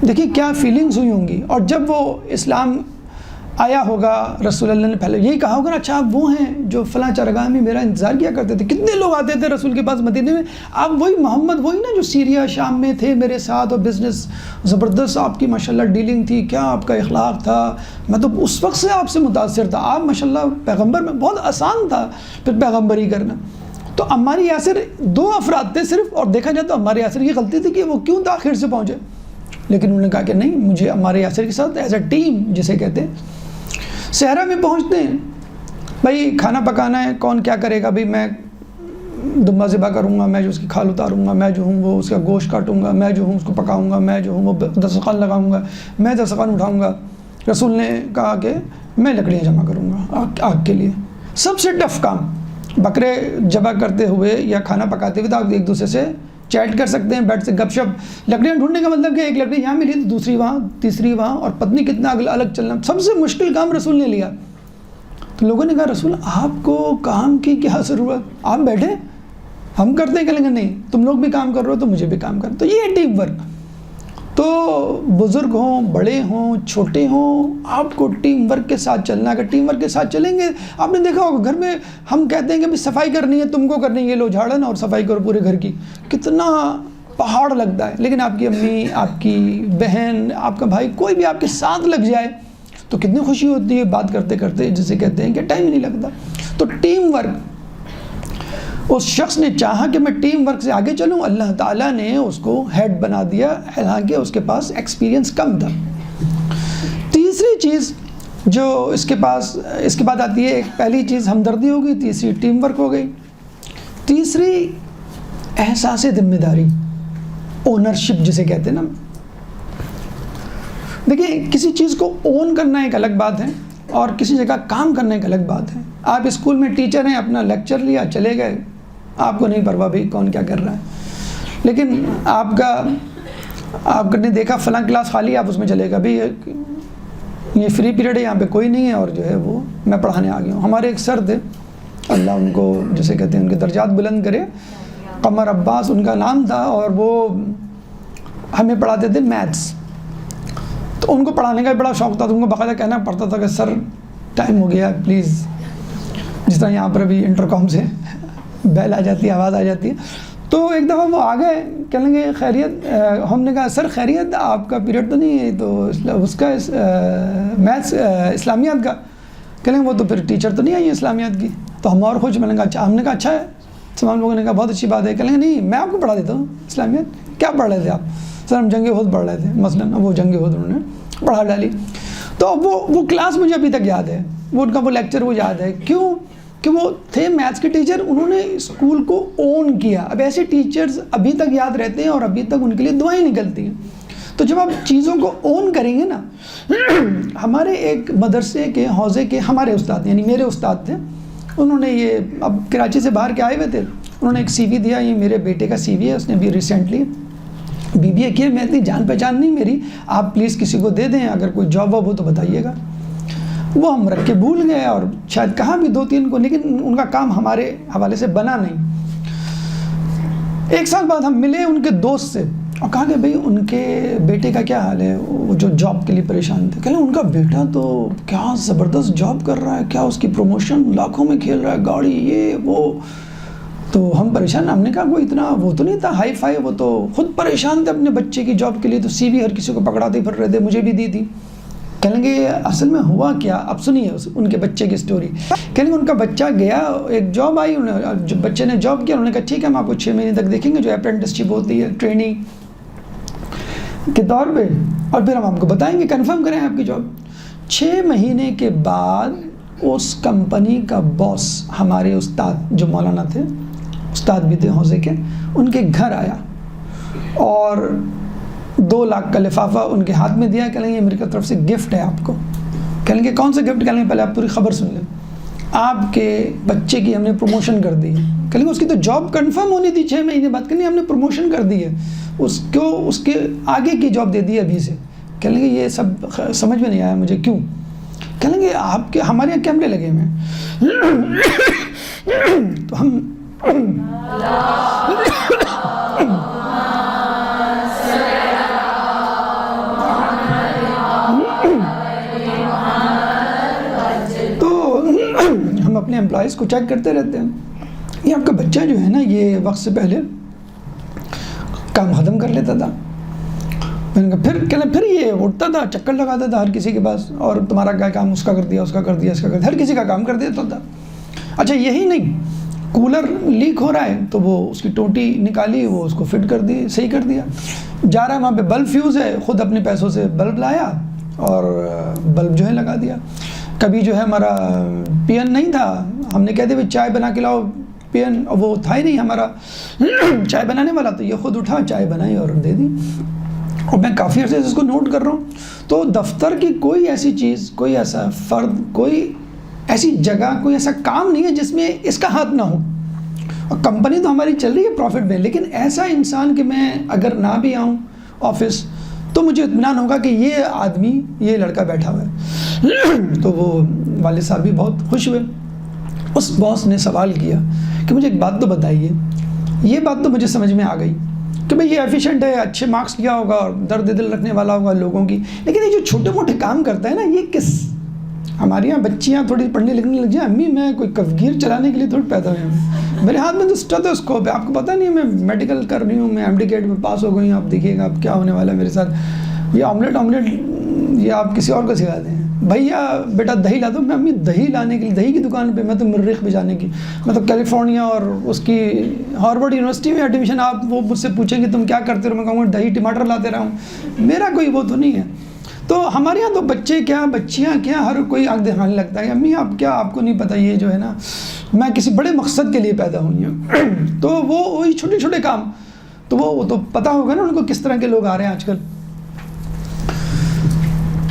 دیکھیے کیا فیلنگز ہوئی ہوں گی. اور جب وہ اسلام آیا ہوگا, رسول اللہ نے پہلے یہی کہا ہوگا نا, اچھا آپ وہ ہیں جو فلاں چرگاہ میں میرا انتظار کیا کرتے تھے. کتنے لوگ آتے تھے رسول کے پاس مدینے میں, آپ وہی محمد وہی نا جو سیریا شام میں تھے میرے ساتھ, اور بزنس زبردست آپ کی ماشاءاللہ ڈیلنگ تھی, کیا آپ کا اخلاق تھا, میں تو اس وقت سے آپ سے متاثر تھا, آپ ماشاءاللہ پیغمبر میں بہت آسان تھا پھر پیغمبری کرنا. تو عمار یاسر 2 افراد تھے صرف, اور دیکھا جائے تو عمار یاسر کی غلطی تھی کہ وہ کیوں تاخیر سے پہنچے. لیکن انہوں نے کہا کہ نہیں, مجھے عمار یاسر کے ساتھ ایز اے ٹیم جسے کہتے ہیں. صحرا میں پہنچتے ہیں, بھائی کھانا پکانا ہے, کون کیا کرے گا, بھائی میں دمبا ذبح کروں گا, میں جو اس کی کھال اتاروں گا, میں جو ہوں وہ اس کا گوشت کاٹوں گا, میں جو ہوں اس کو پکاؤں گا, میں جو ہوں وہ دسترخوان لگاؤں گا, میں دسترخوان اٹھاؤں گا. رسول نے کہا کہ میں لکڑیاں جمع کروں گا آگ کے لیے. سب سے ٹف کام, بکرے ذبح کرتے ہوئے یا کھانا پکاتے ہوئے تو آپ ایک دوسرے سے چیٹ کر سکتے ہیں, بیٹھ سے گپ شپ. لکڑیاں ڈھونڈنے کا مطلب کہ ایک لکڑی یہاں ملی تو دوسری وہاں, تیسری وہاں, اور پتنی کتنا الگ چلنا. سب سے مشکل کام رسول نے لیا. تو لوگوں نے کہا رسول آپ کو کام کی کیا ضرورت, آپ بیٹھے ہم کرتے ہیں. کہیں گے نہیں, تم لوگ بھی کام کر رہے ہو تو مجھے بھی کام کر. تو یہ ہے ٹیم ورک. تو بزرگ ہوں, بڑے ہوں, چھوٹے ہوں, آپ کو ٹیم ورک کے ساتھ چلنا. اگر ٹیم ورک کے ساتھ چلیں گے, آپ نے دیکھا ہوگا گھر میں ہم کہتے ہیں کہ صفائی کرنی ہے, تم کو کرنی ہے, یہ لو جھاڑن اور صفائی کرو پورے گھر کی, کتنا پہاڑ لگتا ہے. لیکن آپ کی امی, آپ کی بہن, آپ کا بھائی, کوئی بھی آپ کے ساتھ لگ جائے تو کتنی خوشی ہوتی ہے بات کرتے کرتے, جسے کہتے ہیں کہ ٹائم ہی نہیں لگتا. تو ٹیم ورک, اس شخص نے چاہا کہ میں ٹیم ورک سے آگے چلوں, اللہ تعالیٰ نے اس کو ہیڈ بنا دیا, حالانکہ اس کے پاس ایکسپیرینس کم تھا. تیسری چیز جو اس کے بعد آتی ہے, ایک پہلی چیز ہمدردی ہو گئی, تیسری ٹیم ورک ہو گئی, تیسری احساس ذمہ داری, اونرشپ جسے کہتے ہیں نا. دیکھیں کسی چیز کو اون کرنا ایک الگ بات ہے, اور کسی جگہ کام کرنا ایک الگ بات ہے. آپ اسکول میں ٹیچر ہیں, اپنا لیکچر لیا, چلے گئے, آپ کو نہیں پرواہ بھائی کون کیا کر رہا ہے. لیکن آپ نے دیکھا فلاں کلاس خالی, آپ اس میں چلے گا, بھائی یہ فری پیریڈ ہے, یہاں پہ کوئی نہیں ہے, اور جو ہے وہ میں پڑھانے آ گیا ہوں. ہمارے ایک سر تھے, اللہ ان کو جسے کہتے ہیں ان کے درجات بلند کرے, قمر عباس ان کا نام تھا, اور وہ ہمیں پڑھاتے تھے میتھس. تو ان کو پڑھانے کا بڑا شوق تھا, تو ان کو باقاعدہ کہنا پڑتا تھا کہ سر ٹائم ہو گیا پلیز. جس طرح یہاں پر ابھی انٹر کام سے بیل آ جاتی ہے, آواز آ جاتی ہے. تو ایک دفعہ وہ آ گئے, کہنے لگے خیریت. ہم نے کہا سر خیریت, آپ کا پیریڈ تو نہیں ہے, تو اس کا میتھس اسلامیات کا. کہنے لگے وہ تو پھر ٹیچر تو نہیں آئی ہے اسلامیات کی. تو ہم اور خوش. میں نے کہا اچھا, ہم نے کہا اچھا ہے. تمام لوگوں نے کہا بہت اچھی بات ہے. کہنے لگے نہیں, میں آپ کو پڑھا دیتا ہوں اسلامیات. کیا پڑھ رہے تھے آپ؟ سر ہم جنگ احد پڑھ رہے تھے مثلاً. وہ جنگ احد انہوں نے پڑھا ڈالی. تو وہ کلاس مجھے ابھی تک یاد ہے, وہ ان کا وہ لیکچر وہ یاد ہے. کیوں کہ وہ تھے میتھس کے ٹیچر, انہوں نے اسکول کو اون کیا. اب ایسے ٹیچرز ابھی تک یاد رہتے ہیں, اور ابھی تک ان کے لیے دعائیں نکلتی ہیں. تو جب آپ چیزوں کو اون کریں گے نا, ہمارے ایک مدرسے کے حوزے کے ہمارے استاد, یعنی میرے استاد تھے, انہوں نے یہ اب کراچی سے باہر کے آئے ہوئے تھے, انہوں نے ایک سی وی دیا, یہ میرے بیٹے کا سی وی ہے, اس نے بھی ریسنٹلی BBA کیا. میں اتنی جان پہچان نہیں میری, آپ پلیز کسی کو دے دیں, اگر کوئی جاب واب ہو تو بتائیے گا. وہ ہم رکھ کے بھول گئے, اور شاید کہاں بھی 2-3 کو, لیکن ان کا کام ہمارے حوالے سے بنا نہیں. 1 سال بعد ہم ملے ان کے دوست سے, اور کہا کہ بھئی ان کے بیٹے کا کیا حال ہے, وہ جو جاب کے لیے پریشان تھے. کہہ لیں ان کا بیٹا تو کیا زبردست جاب کر رہا ہے, کیا اس کی پروموشن لاکھوں میں کھیل رہا ہے, گاڑی یہ وہ. تو ہم پریشان، ہم نے کہا وہ اتنا وہ تو نہیں تھا ہائی فائی، وہ تو خود پریشان تھے اپنے بچے کی جاب کے لیے، تو سی وی ہر کسی کو پکڑاتے پھر رہے تھے، مجھے بھی دی تھی. کہیں گے اصل میں ہوا کیا، اب سنیے ان کے بچے کی سٹوری. کہیں گے ان کا بچہ گیا، ایک جاب آئی، بچے نے جاب کیا، انہوں نے کہا ٹھیک ہے ہم آپ کو 6 مہینے تک دیکھیں گے، جو اپرینٹسشپ ہوتی ہے ٹریننگ کے طور پہ، اور پھر ہم آپ کو بتائیں گے، کنفرم کریں آپ کی جاب. 6 مہینے کے بعد اس کمپنی کا باس ہمارے استاد جو مولانا تھے، استاد بھی تھے حوزے کے، ان کے گھر آیا اور 2 لاکھ کا لفافہ ان کے ہاتھ میں دیا. کہیں گے یہ میری طرف سے گفٹ ہے آپ کو. کہیں گے کون سا گفٹ؟ کہیں گے پہلے آپ پوری خبر سن لیں. آپ کے بچے کی ہم نے پروموشن کر دی ہے. کہیں گے اس کی تو جاب کنفرم ہونی تھی 6 مہینے بعد. کہیں گے ہم نے پروموشن کر دی ہے، اس کو اس کے آگے کی جاب دے دی ہے ابھی سے. کہیں گے یہ سب سمجھ میں نہیں آیا مجھے، کیوں؟ کہیں گے آپ کے ہمارے یہاں کیمرے لگے ہوئے ہیں. تو ہم ہم اپنے امپلائیز کو چیک کرتے رہتے ہیں. یہ آپ کا بچہ جو ہے نا، یہ وقت سے پہلے کام ختم کر لیتا تھا. میں نے کہا پھر یہ اٹھتا تھا، چکر لگاتا تھا ہر کسی کے پاس، اور تمہارا کیا کام، اس کا کر دیا، اس کا کر دیا، اس کا کر دیا، ہر کسی کا کام کر دیتا تھا. اچھا یہی نہیں، کولر لیک ہو رہا ہے تو وہ اس کی ٹوٹی نکالی، وہ اس کو فٹ کر دی، صحیح کر دیا. جا رہا ہے وہاں پہ بلب فیوز ہے، خود اپنے پیسوں سے بلب لایا اور بلب جو ہے لگا دیا. کبھی جو ہے ہمارا پین نہیں تھا، ہم نے کہہ دیا چائے بنا کے لاؤ، پین وہ تھا ہی نہیں ہمارا چائے بنانے والا، تو یہ خود اٹھا چائے بنائی اور دے دی. اور میں کافی عرصے سے اس کو نوٹ کر رہا ہوں. تو دفتر کی کوئی ایسی چیز، کوئی ایسا فرد، کوئی ایسی جگہ، کوئی ایسا کام نہیں ہے جس میں اس کا ہاتھ نہ ہو. اور کمپنی تو ہماری چل رہی ہے پروفٹ میں، لیکن ایسا انسان کہ میں اگر نہ بھی آؤں آفس تو مجھے اطمینان ہوگا کہ یہ آدمی، یہ لڑکا بیٹھا ہوا ہے. تو وہ والد صاحب بھی بہت خوش ہوئے. اس باس نے سوال کیا کہ مجھے ایک بات تو بتائیے. یہ بات تو مجھے سمجھ میں آ گئی کہ بھئی یہ ایفیشینٹ ہے، اچھے مارکس لیا ہوگا اور درد دل رکھنے والا ہوگا لوگوں کی، لیکن یہ جو چھوٹے موٹے کام کرتا ہے نا، یہ کس، ہمارے یہاں بچیاں تھوڑی پڑھنے لکھنے لگ جائیں، امی میں کوئی کفگیر چلانے کے لیے تھوڑی پیدا ہوئی ہوں، میرے ہاتھ میں تو اسٹیتھوسکوپ ہے. آپ کو پتہ نہیں ہے میں میڈیکل کر رہی ہوں، میں MD میں پاس ہو گئی ہوں، آپ دیکھیے گا اب کیا ہونے والا ہے میرے ساتھ. یہ آملیٹ یہ آپ کسی اور کو سکھاتے ہیں. بھیا بیٹا دہی لا دو، میں امی دہی لانے کے لیے دہی کی دکان پہ، میں تو مریخ بھجانے کی، میں تو کیلیفورنیا اور اس کی ہارورڈ یونیورسٹی میں ایڈمیشن. آپ وہ مجھ سے پوچھیں گے تم کیا کرتے ہو، میں کہوں گا دہی ٹماٹر لاتے رہا ہوں. میرا کوئی وہ تو نہیں ہے. تو ہمارے یہاں تو بچے کیا، بچیاں کیا، ہر کوئی آنکھ دکھانے لگتا ہے. امی آپ کیا، آپ کو نہیں پتہ یہ جو ہے نا، میں کسی بڑے مقصد کے لیے پیدا ہوئی ہوں. تو وہ وہی چھوٹے چھوٹے کام، تو وہ تو پتہ ہوگا نا ان کو کس طرح کے لوگ آ رہے ہیں آج کل.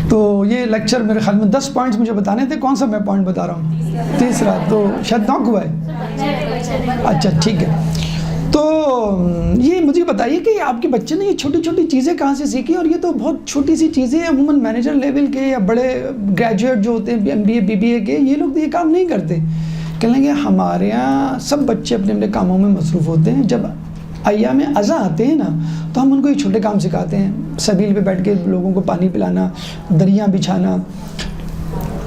تو یہ لیکچر میرے خیال میں 10 پوائنٹس مجھے بتانے تھے. کون سا میں پوائنٹ بتا رہا ہوں؟ تیسرا. تو شاید ناک ہوا ہے. اچھا ٹھیک ہے. تو یہ مجھے بتائیے کہ آپ کے بچے نے یہ چھوٹی چھوٹی چیزیں کہاں سے سیکھی؟ اور یہ تو بہت چھوٹی سی چیزیں ہیں. عموماً مینیجر لیول کے یا بڑے گریجویٹ جو ہوتے ہیں MBA BBA کے، یہ لوگ تو یہ کام نہیں کرتے. کہیں گے ہمارے یہاں سب بچے اپنے اپنے کاموں میں مصروف ہوتے ہیں. جب ایام اذاں آتے ہیں نا تو ہم ان کو یہ چھوٹے کام سکھاتے ہیں. سبیل پہ بیٹھ کے لوگوں کو پانی پلانا، دریاں بچھانا،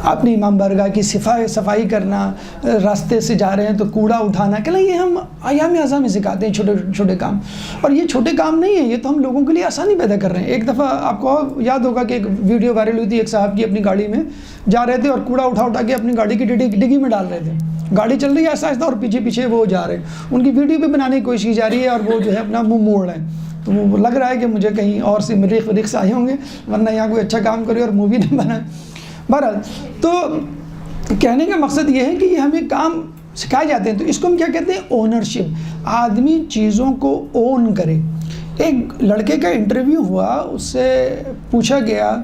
اپنی امام بارگاہ کی صفائی کرنا، راستے سے جا رہے ہیں تو کوڑا اٹھانا. کہ یہ ہم ایام اذاں میں سکھاتے ہیں چھوٹے چھوٹے کام. اور یہ چھوٹے کام نہیں ہیں، یہ تو ہم لوگوں کے لیے آسانی پیدا کر رہے ہیں. ایک دفعہ آپ کو یاد ہوگا کہ ایک ویڈیو وائرل ہوئی تھی، ایک صاحب کی اپنی گاڑی میں جا رہے تھے اور کوڑا اٹھا کے اپنی گاڑی کی ڈگی میں ڈال رہے تھے. گاڑی چل رہی ہے ایسا ایسا اور پیچھے پیچھے وہ جا رہے ہیں. ان کی ویڈیو بھی بنانے کی کوشش کی جا رہی ہے اور وہ جو ہے اپنا منہ موڑ رہے ہیں. تو وہ لگ رہا ہے کہ مجھے کہیں اور سے مریخ سے آئے ہوں گے، ورنہ یہاں کوئی اچھا کام کرے اور مووی نہ بنائے. بہرحال تو کہنے کا مقصد یہ ہے کہ یہ ہمیں کام سکھائے جاتے ہیں. تو اس کو ہم کیا کہتے ہیں؟ اونرشپ. آدمی چیزوں کو اون کرے. ایک لڑکے کا انٹرویو ہوا، اس سے پوچھا گیا،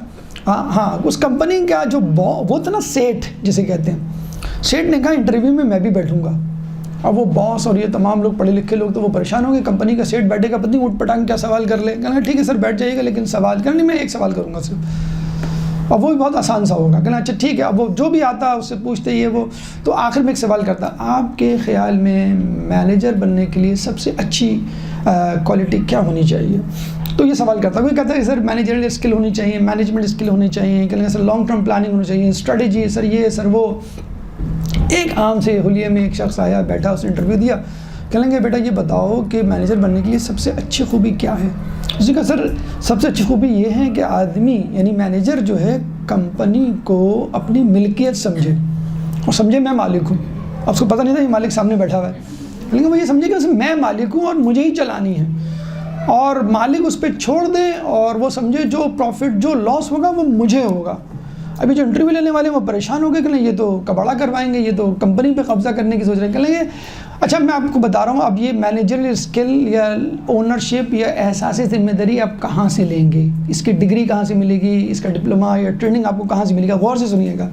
ہاں اس کمپنی کا جو وہ تھا نا سیٹ جسے کہتے ہیں، سیٹ نے کہا انٹرویو میں میں بھی بیٹھوں گا. اب وہ باس اور یہ تمام لوگ پڑھے لکھے لوگ تو وہ پریشان ہوں گے، کمپنی کا سیٹ بیٹھے گا، پتہ نہیں اٹھ پٹانگ کیا سوال کر لے. کہنا ٹھیک ہے سر بیٹھ جائیے گا، لیکن سوال کرنے میں ایک سوال کروں گا صرف، اور وہ بھی بہت آسان سا ہوگا. کہنا اچھا ٹھیک ہے. اب وہ جو بھی آتا اس سے پوچھتے یہ وہ. تو آخر میں ایک سوال کرتا، آپ کے خیال میں مینیجر بننے کے لیے سب سے اچھی کوالٹی کیا ہونی چاہیے؟ تو یہ سوال کرتا. کوئی کہتا ہے سر مینیجریل اسکل ہونی چاہیے، مینجمنٹ اسکل ہونی چاہیے، کہتے سر لانگ ٹرم پلاننگ ہونی چاہیے، اسٹریٹجی، سر یہ سر وہ. ایک عام سے حلیے میں ایک شخص آیا، بیٹھا، اس نے انٹرویو دیا. کہیں گے بیٹا یہ بتاؤ کہ مینیجر بننے کے لیے سب سے اچھی خوبی کیا ہے؟ اس نے کہا سر سب سے اچھی خوبی یہ ہے کہ آدمی یعنی مینیجر جو ہے کمپنی کو اپنی ملکیت سمجھے اور سمجھے میں مالک ہوں. اب اس کو پتہ نہیں تھا یہ مالک سامنے بیٹھا ہوا ہے، لیکن وہ یہ سمجھے کہ میں مالک ہوں اور مجھے ہی چلانی ہے، اور مالک اس پہ چھوڑ دیں اور وہ سمجھے جو پروفٹ جو لاس ہوگا وہ مجھے ہوگا. ابھی جو انٹرویو لینے والے ہیں وہ پریشان ہو گئے کہ یہ تو کباڑا کروائیں گے، یہ تو کمپنی پہ قبضہ کرنے کی سوچ رہے ہیں. کہ لیں گے اچھا میں آپ کو بتا رہا ہوں اب یہ مینیجرل اسکل یا اونرشپ یا احساس ذمہ داری آپ کہاں سے لیں گے، اس کی ڈگری کہاں سے ملے گی، اس کا ڈپلوما یا ٹریننگ آپ کو کہاں سے ملے گا، غور سے سنیے گا.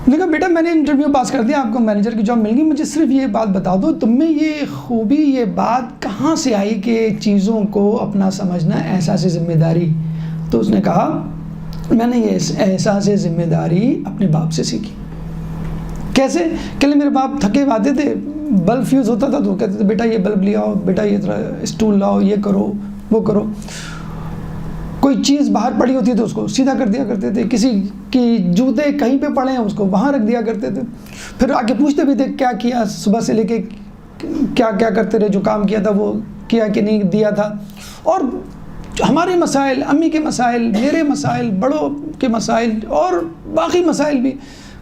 لیکن بیٹا میں نے انٹرویو پاس کر دیا، آپ کو مینیجر کی جاب مل گئی، مجھے صرف یہ بات بتا دو تم میں یہ خوبی یہ بات کہاں سے آئی کہ چیزوں کو اپنا سمجھنا احساس ذمہ داری. تو اس نے کہا میں نے یہ احساس ذمہ داری اپنے باپ سے سیکھی. کیسے؟ کہ میرے باپ تھکے آتے تھے، بلب فیوز ہوتا تھا تو کہتے تھے بیٹا یہ بلب لے آؤ، بیٹا یہ اسٹول لاؤ، یہ کرو وہ کرو. کوئی چیز باہر پڑی ہوتی ہے تو اس کو سیدھا کر دیا کرتے تھے، کسی کی جوتے کہیں پہ پڑے ہیں اس کو وہاں رکھ دیا کرتے تھے. پھر آگے پوچھتے بھی تھے کیا کیا صبح سے لے کے کیا کیا کرتے رہے، جو کام کیا تھا وہ کیا کہ نہیں دیا تھا. اور ہمارے مسائل، امی کے مسائل، میرے مسائل، بڑوں کے مسائل اور باقی مسائل بھی،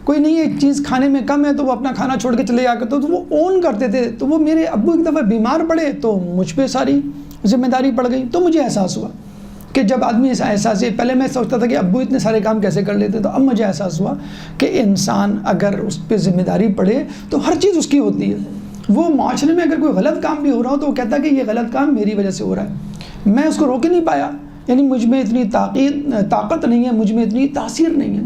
کوئی نہیں ایک چیز کھانے میں کم ہے تو وہ اپنا کھانا چھوڑ کے چلے جا کرتے تو وہ اون کرتے تھے. تو وہ میرے ابو ایک دفعہ بیمار پڑے تو مجھ پہ ساری ذمہ داری پڑ گئی. تو مجھے احساس ہوا کہ جب آدمی ایسا احساس ہے، پہلے میں سوچتا تھا کہ ابو اتنے سارے کام کیسے کر لیتے، تو اب مجھے احساس ہوا کہ انسان اگر اس پہ ذمہ داری پڑے تو ہر چیز اس کی ہوتی ہے. وہ معاشرے میں اگر کوئی غلط کام بھی ہو رہا ہو تو وہ کہتا ہے کہ یہ غلط کام میری وجہ سے ہو رہا ہے، میں اس کو روک ہی نہیں پایا، یعنی مجھ میں اتنی طاقت نہیں ہے، مجھ میں اتنی تاثیر نہیں ہے.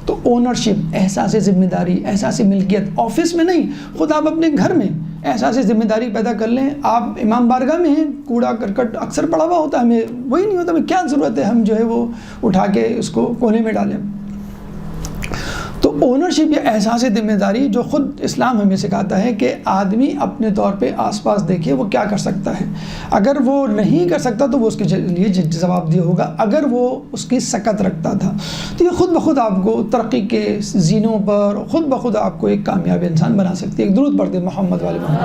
تو اونرشپ، احساس ذمہ داری، احساس ملکیت، آفس میں نہیں، خود آپ اپنے گھر میں احساس ذمہ داری پیدا کر لیں. آپ امام بارگاہ میں ہیں، کوڑا کرکٹ اکثر پڑا ہوا ہوتا ہے، ہمیں وہی نہیں ہوتا، ہمیں کیا ضرورت ہے ہم جو ہے وہ اٹھا کے اس کو کونے میں ڈالیں. تو اونرشپ یا احساس ذمہ داری جو خود اسلام ہمیں سکھاتا ہے کہ آدمی اپنے طور پہ آس پاس دیکھے وہ کیا کر سکتا ہے. اگر وہ نہیں کر سکتا تو وہ اس کے لیے جواب دہ ہوگا، اگر وہ اس کی سکت رکھتا تھا تو یہ خود بخود آپ کو ترقی کے زینوں پر خود بخود آپ کو ایک کامیاب انسان بنا سکتی ہے. ایک درود پڑھتے محمد والے محمد.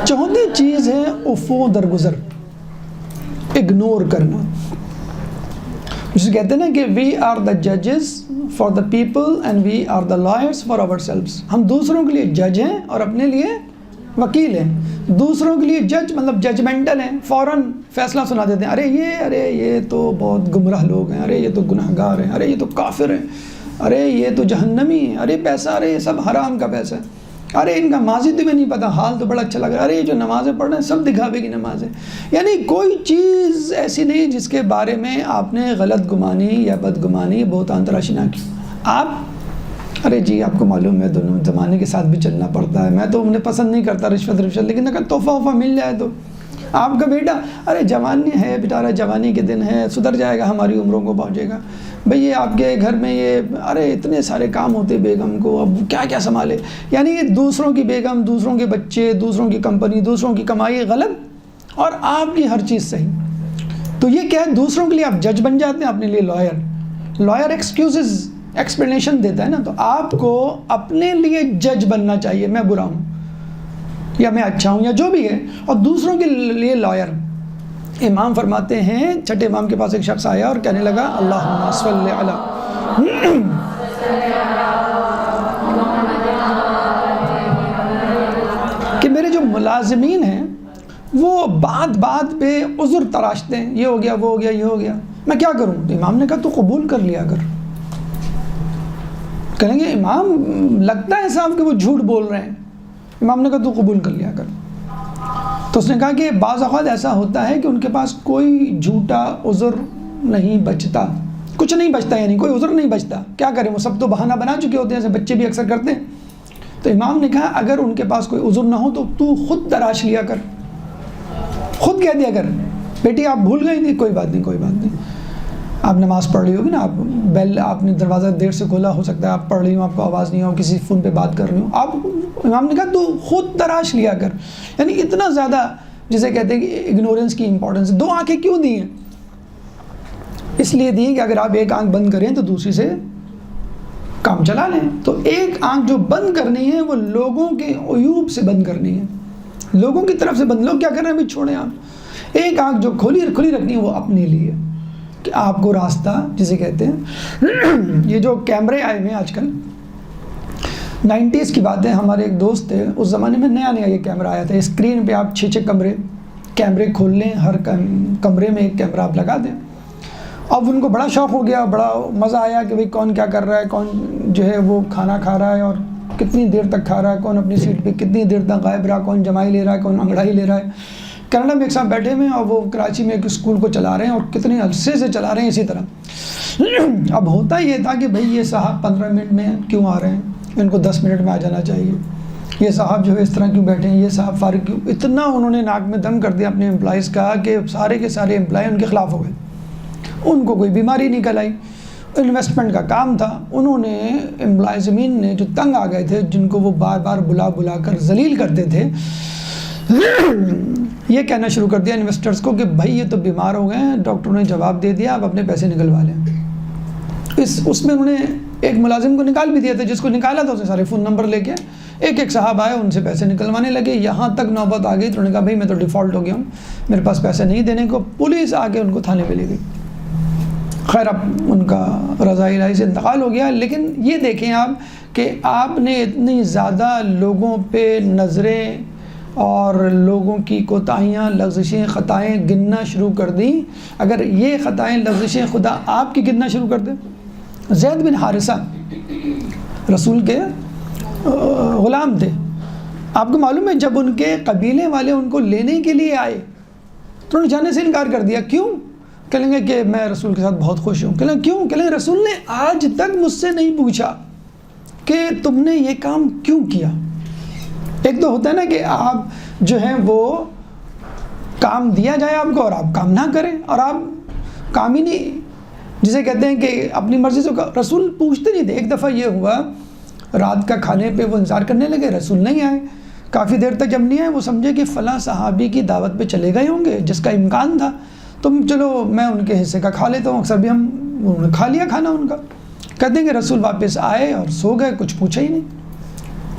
چوتھی چیز ہے افو درگزر، اگنور کرنا، جسے کہتے ہیں نا کہ وی آر دا ججز for the people and we are the lawyers for our selves. ہم دوسروں کے لیے جج ہیں اور اپنے لیے وکیل ہیں. دوسروں کے لیے جج مطلب ججمنٹل ہیں، فوراً فیصلہ سنا دیتے ہیں، ارے یہ تو بہت گمراہ لوگ ہیں، ارے یہ تو گناہ گار ہیں، ارے یہ تو کافر ہیں، ارے یہ تو جہنمی ہیں، ارے پیسہ، ارے یہ سب حرام کا پیسہ ہے، ارے ان کا ماضی تمہیں نہیں پتہ، حال تو بڑا اچھا لگ رہا ہے، ارے یہ جو نمازیں پڑھ رہے ہیں سب دکھاوے کی نماز ہے. یعنی کوئی چیز ایسی نہیں جس کے بارے میں آپ نے غلط گمانی یا بدگمانی بہتان تراشی نہ کی. آپ ارے جی آپ کو معلوم ہے دونوں زمانے کے ساتھ بھی چلنا پڑتا ہے، میں تو انہیں پسند نہیں کرتا رشوت، لیکن اگر تحفہ وفہ مل جائے تو آپ کا بیٹا ارے جوانی ہے بیٹا، جوانی کے دن ہے، سدھر جائے گا، ہماری عمروں کو پہنچے گا. بھئی یہ آپ کے گھر میں یہ ارے اتنے سارے کام ہوتے بیگم کو، اب کیا کیا سنبھالے. یعنی یہ دوسروں کی بیگم، دوسروں کے بچے، دوسروں کی کمپنی، دوسروں کی کمائی غلط اور آپ کی ہر چیز صحیح. تو یہ کیا ہے، دوسروں کے لیے آپ جج بن جاتے ہیں، اپنے لیے لائر ایکسکیوزز ایکسپلینیشن دیتا ہے نا. تو آپ کو اپنے لیے جج بننا چاہیے، میں برا ہوں یا میں اچھا ہوں یا جو بھی ہے، اور دوسروں کے لیے لائر. امام فرماتے ہیں، چھٹے امام کے پاس ایک شخص آیا اور کہنے لگا اللہم صلی علی، کہ میرے جو ملازمین ہیں وہ بات پہ عذر تراشتے ہیں، یہ ہو گیا وہ ہو گیا یہ ہو گیا، میں کیا کروں. تو امام نے کہا تو قبول کر لیا کر. کہیں گے امام لگتا ہے صاحب کہ وہ جھوٹ بول رہے ہیں. امام نے کہا تو قبول کر لیا کر. تو اس نے کہا کہ بعض اوقات ایسا ہوتا ہے کہ ان کے پاس کوئی جھوٹا عذر نہیں بچتا، کچھ نہیں بچتا، یعنی کوئی عذر نہیں بچتا. کیا کریں، وہ سب تو بہانہ بنا چکے ہوتے ہیں، جیسے بچے بھی اکثر کرتے ہیں. تو امام نے کہا اگر ان کے پاس کوئی عذر نہ ہو تو خود تراش لیا کر، خود کہہ دیا کر بیٹی آپ بھول گئی تھی، کوئی بات نہیں، آپ نماز پڑھ رہی ہوگی نا، آپ بیل آپ نے دروازہ دیر سے کھولا ہو سکتا ہے، آپ پڑھ رہی ہوں، آپ کو آواز نہیں ہو، کسی فون پہ بات کر رہی ہوں، آپ امام نے کہا تو خود تراش لیا کر. یعنی اتنا زیادہ جسے کہتے ہیں کہ اگنورنس کی امپورٹنس. 2 آنکھیں کیوں دی ہیں؟ اس لیے دی کہ اگر آپ ایک آنکھ بند کریں تو دوسری سے کام چلا لیں. تو ایک آنکھ جو بند کرنی ہے وہ لوگوں کے عیوب سے بند کرنی ہے, لوگوں کی طرف سے بند. لوگ کیا کر رہے ہیں بھی چھوڑیں آپ. ایک آنکھ جو کھلی رکھنی ہے وہ اپنے لیے, کہ آپ کو راستہ جسے کہتے ہیں. یہ جو کیمرے آئے ہوئے ہیں آج کل, 90s کی بات ہے, ہمارے ایک دوست تھے, اس زمانے میں نیا یہ کیمرہ آیا تھا. اسکرین پہ آپ 6 کیمرے کھول لیں, ہر کمرے میں ایک کیمرہ آپ لگا دیں. اب ان کو بڑا شوق ہو گیا, بڑا مزہ آیا کہ بھئی کون کیا کر رہا ہے, کون جو ہے وہ کھانا کھا رہا ہے اور کتنی دیر تک کھا رہا ہے, کون اپنی سیٹ پہ کتنی دیر تک غائب رہا, کون جمائی لے رہا ہے, کون انگڑائی لے رہا ہے. کینیڈا میں ایک ساتھ بیٹھے ہوئے ہیں اور وہ کراچی میں ایک اسکول کو چلا رہے ہیں اور کتنے عرصے سے چلا رہے ہیں اسی طرح. اب ہوتا یہ تھا کہ بھئی یہ صاحب 15 منٹ میں کیوں آ رہے ہیں, ان کو 10 منٹ میں آ جانا چاہیے. یہ صاحب جو ہے اس طرح کیوں بیٹھے ہیں, یہ صاحب فارغ کیوں. اتنا انہوں نے ناک میں دم کر دیا اپنے امپلائیز کا کہ سارے کے سارے امپلائی ان کے خلاف ہو گئے. ان کو کوئی بیماری نکل آئی, انویسٹمنٹ کا کام تھا. انہوں نے امپلائزمین نے جو تنگ آ گئے تھے, جن کو وہ بار بار بلا کر ذلیل کرتے تھے, یہ کہنا شروع کر دیا انویسٹرز کو کہ بھائی یہ تو بیمار ہو گئے ہیں, ڈاکٹروں نے جواب دے دیا, آپ اپنے پیسے نکلوا لیں. اس میں انہوں نے ایک ملازم کو نکال بھی دیا تھا, جس کو نکالا تھا اسے سارے فون نمبر لے کے ایک صاحب آئے, ان سے پیسے نکلوانے لگے. یہاں تک نوبت آ گئی تو انہوں نے کہا بھائی میں تو ڈیفالٹ ہو گیا ہوں, میرے پاس پیسے نہیں دینے کو. پولیس آ کے ان کو تھانے پہ لے گئی. خیر اب ان کا رضاء الہی سے انتقال ہو گیا. لیکن یہ دیکھیں آپ کہ آپ نے اتنی زیادہ لوگوں پہ نظریں اور لوگوں کی کوتاہیاں, لغزشیں, خطائیں گننا شروع کر دیں. اگر یہ خطائیں, لغزشیں خدا آپ کی گننا شروع کر دیں. زید بن حارثہ رسول کے غلام تھے. آپ کو معلوم ہے جب ان کے قبیلے والے ان کو لینے کے لیے آئے تو انہوں نے جانے سے انکار کر دیا. کیوں؟ کہیں گے کہ میں رسول کے ساتھ بہت خوش ہوں. کہیں کیوں؟ کہیں رسول نے آج تک مجھ سے نہیں پوچھا کہ تم نے یہ کام کیوں کیا. ایک تو ہوتا ہے نا کہ آپ جو ہیں وہ کام دیا جائے آپ کو اور آپ کام نہ کریں, اور آپ کام ہی نہیں, جسے کہتے ہیں کہ اپنی مرضی سے. رسول پوچھتے نہیں تھے. ایک دفعہ یہ ہوا, رات کا کھانے پہ وہ انتظار کرنے لگے, رسول نہیں آئے. کافی دیر تک جب نہیں آئے, وہ سمجھے کہ فلاں صحابی کی دعوت پہ چلے گئے ہوں گے, جس کا امکان تھا, تو چلو میں ان کے حصے کا کھا لیتا ہوں. اکثر بھی انہوں نے کھا لیا کھانا ان کا. کہتے ہیں کہ رسول واپس آئے اور سو گئے, کچھ پوچھا ہی نہیں.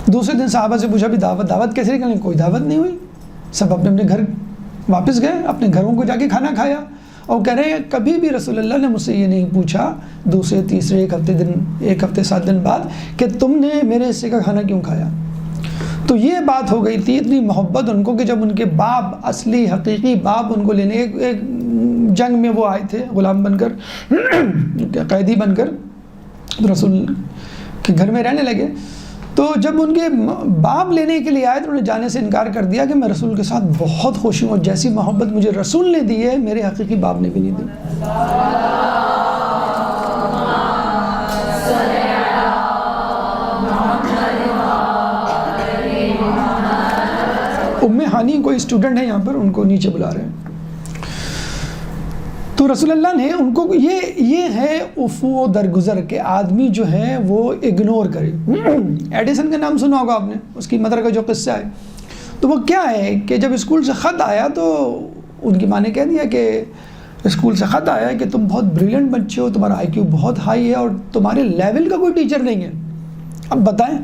دوسرے دن صحابہ سے پوچھا بھی دعوت کیسے نکلی؟ کوئی دعوت نہیں ہوئی. سب اپنے اپنے گھر واپس گئے, اپنے گھروں کو جا کے کھانا کھایا. اور کہہ رہے ہیں کبھی بھی رسول اللہ نے مجھ سے یہ نہیں پوچھا دوسرے تیسرے ایک ہفتے 7 دن بعد کہ تم نے میرے حصے کا کھانا کیوں کھایا. تو یہ بات ہو گئی تھی, اتنی محبت ان کو کہ جب ان کے باپ, اصلی حقیقی باپ ان کو لینے ایک جنگ میں وہ آئے تھے غلام بن کر, قیدی بن کر, رسول کے گھر میں رہنے لگے. تو جب ان کے باپ لینے کے لیے آئے تو انہوں نے جانے سے انکار کر دیا کہ میں رسول کے ساتھ بہت خوش ہوں, اور جیسی محبت مجھے رسول نے دی ہے میرے حقیقی باپ نے بھی نہیں دی. ام ہانی کوئی اسٹوڈنٹ ہے یہاں پر, ان کو نیچے بلا رہے ہیں. تو رسول اللہ نے ان کو یہ ہے افو درگزر کے آدمی جو ہے وہ اگنور کرے. ایڈیسن کا نام سنا ہوگا آپ نے, اس کی مدر کا جو قصہ ہے. تو وہ کیا ہے کہ جب اسکول سے خط آیا تو ان کی ماں نے کہہ دیا کہ اسکول سے خط آیا ہے کہ تم بہت بریلینٹ بچے ہو, تمہارا IQ بہت ہائی ہے اور تمہارے لیول کا کوئی ٹیچر نہیں ہے. اب بتائیں,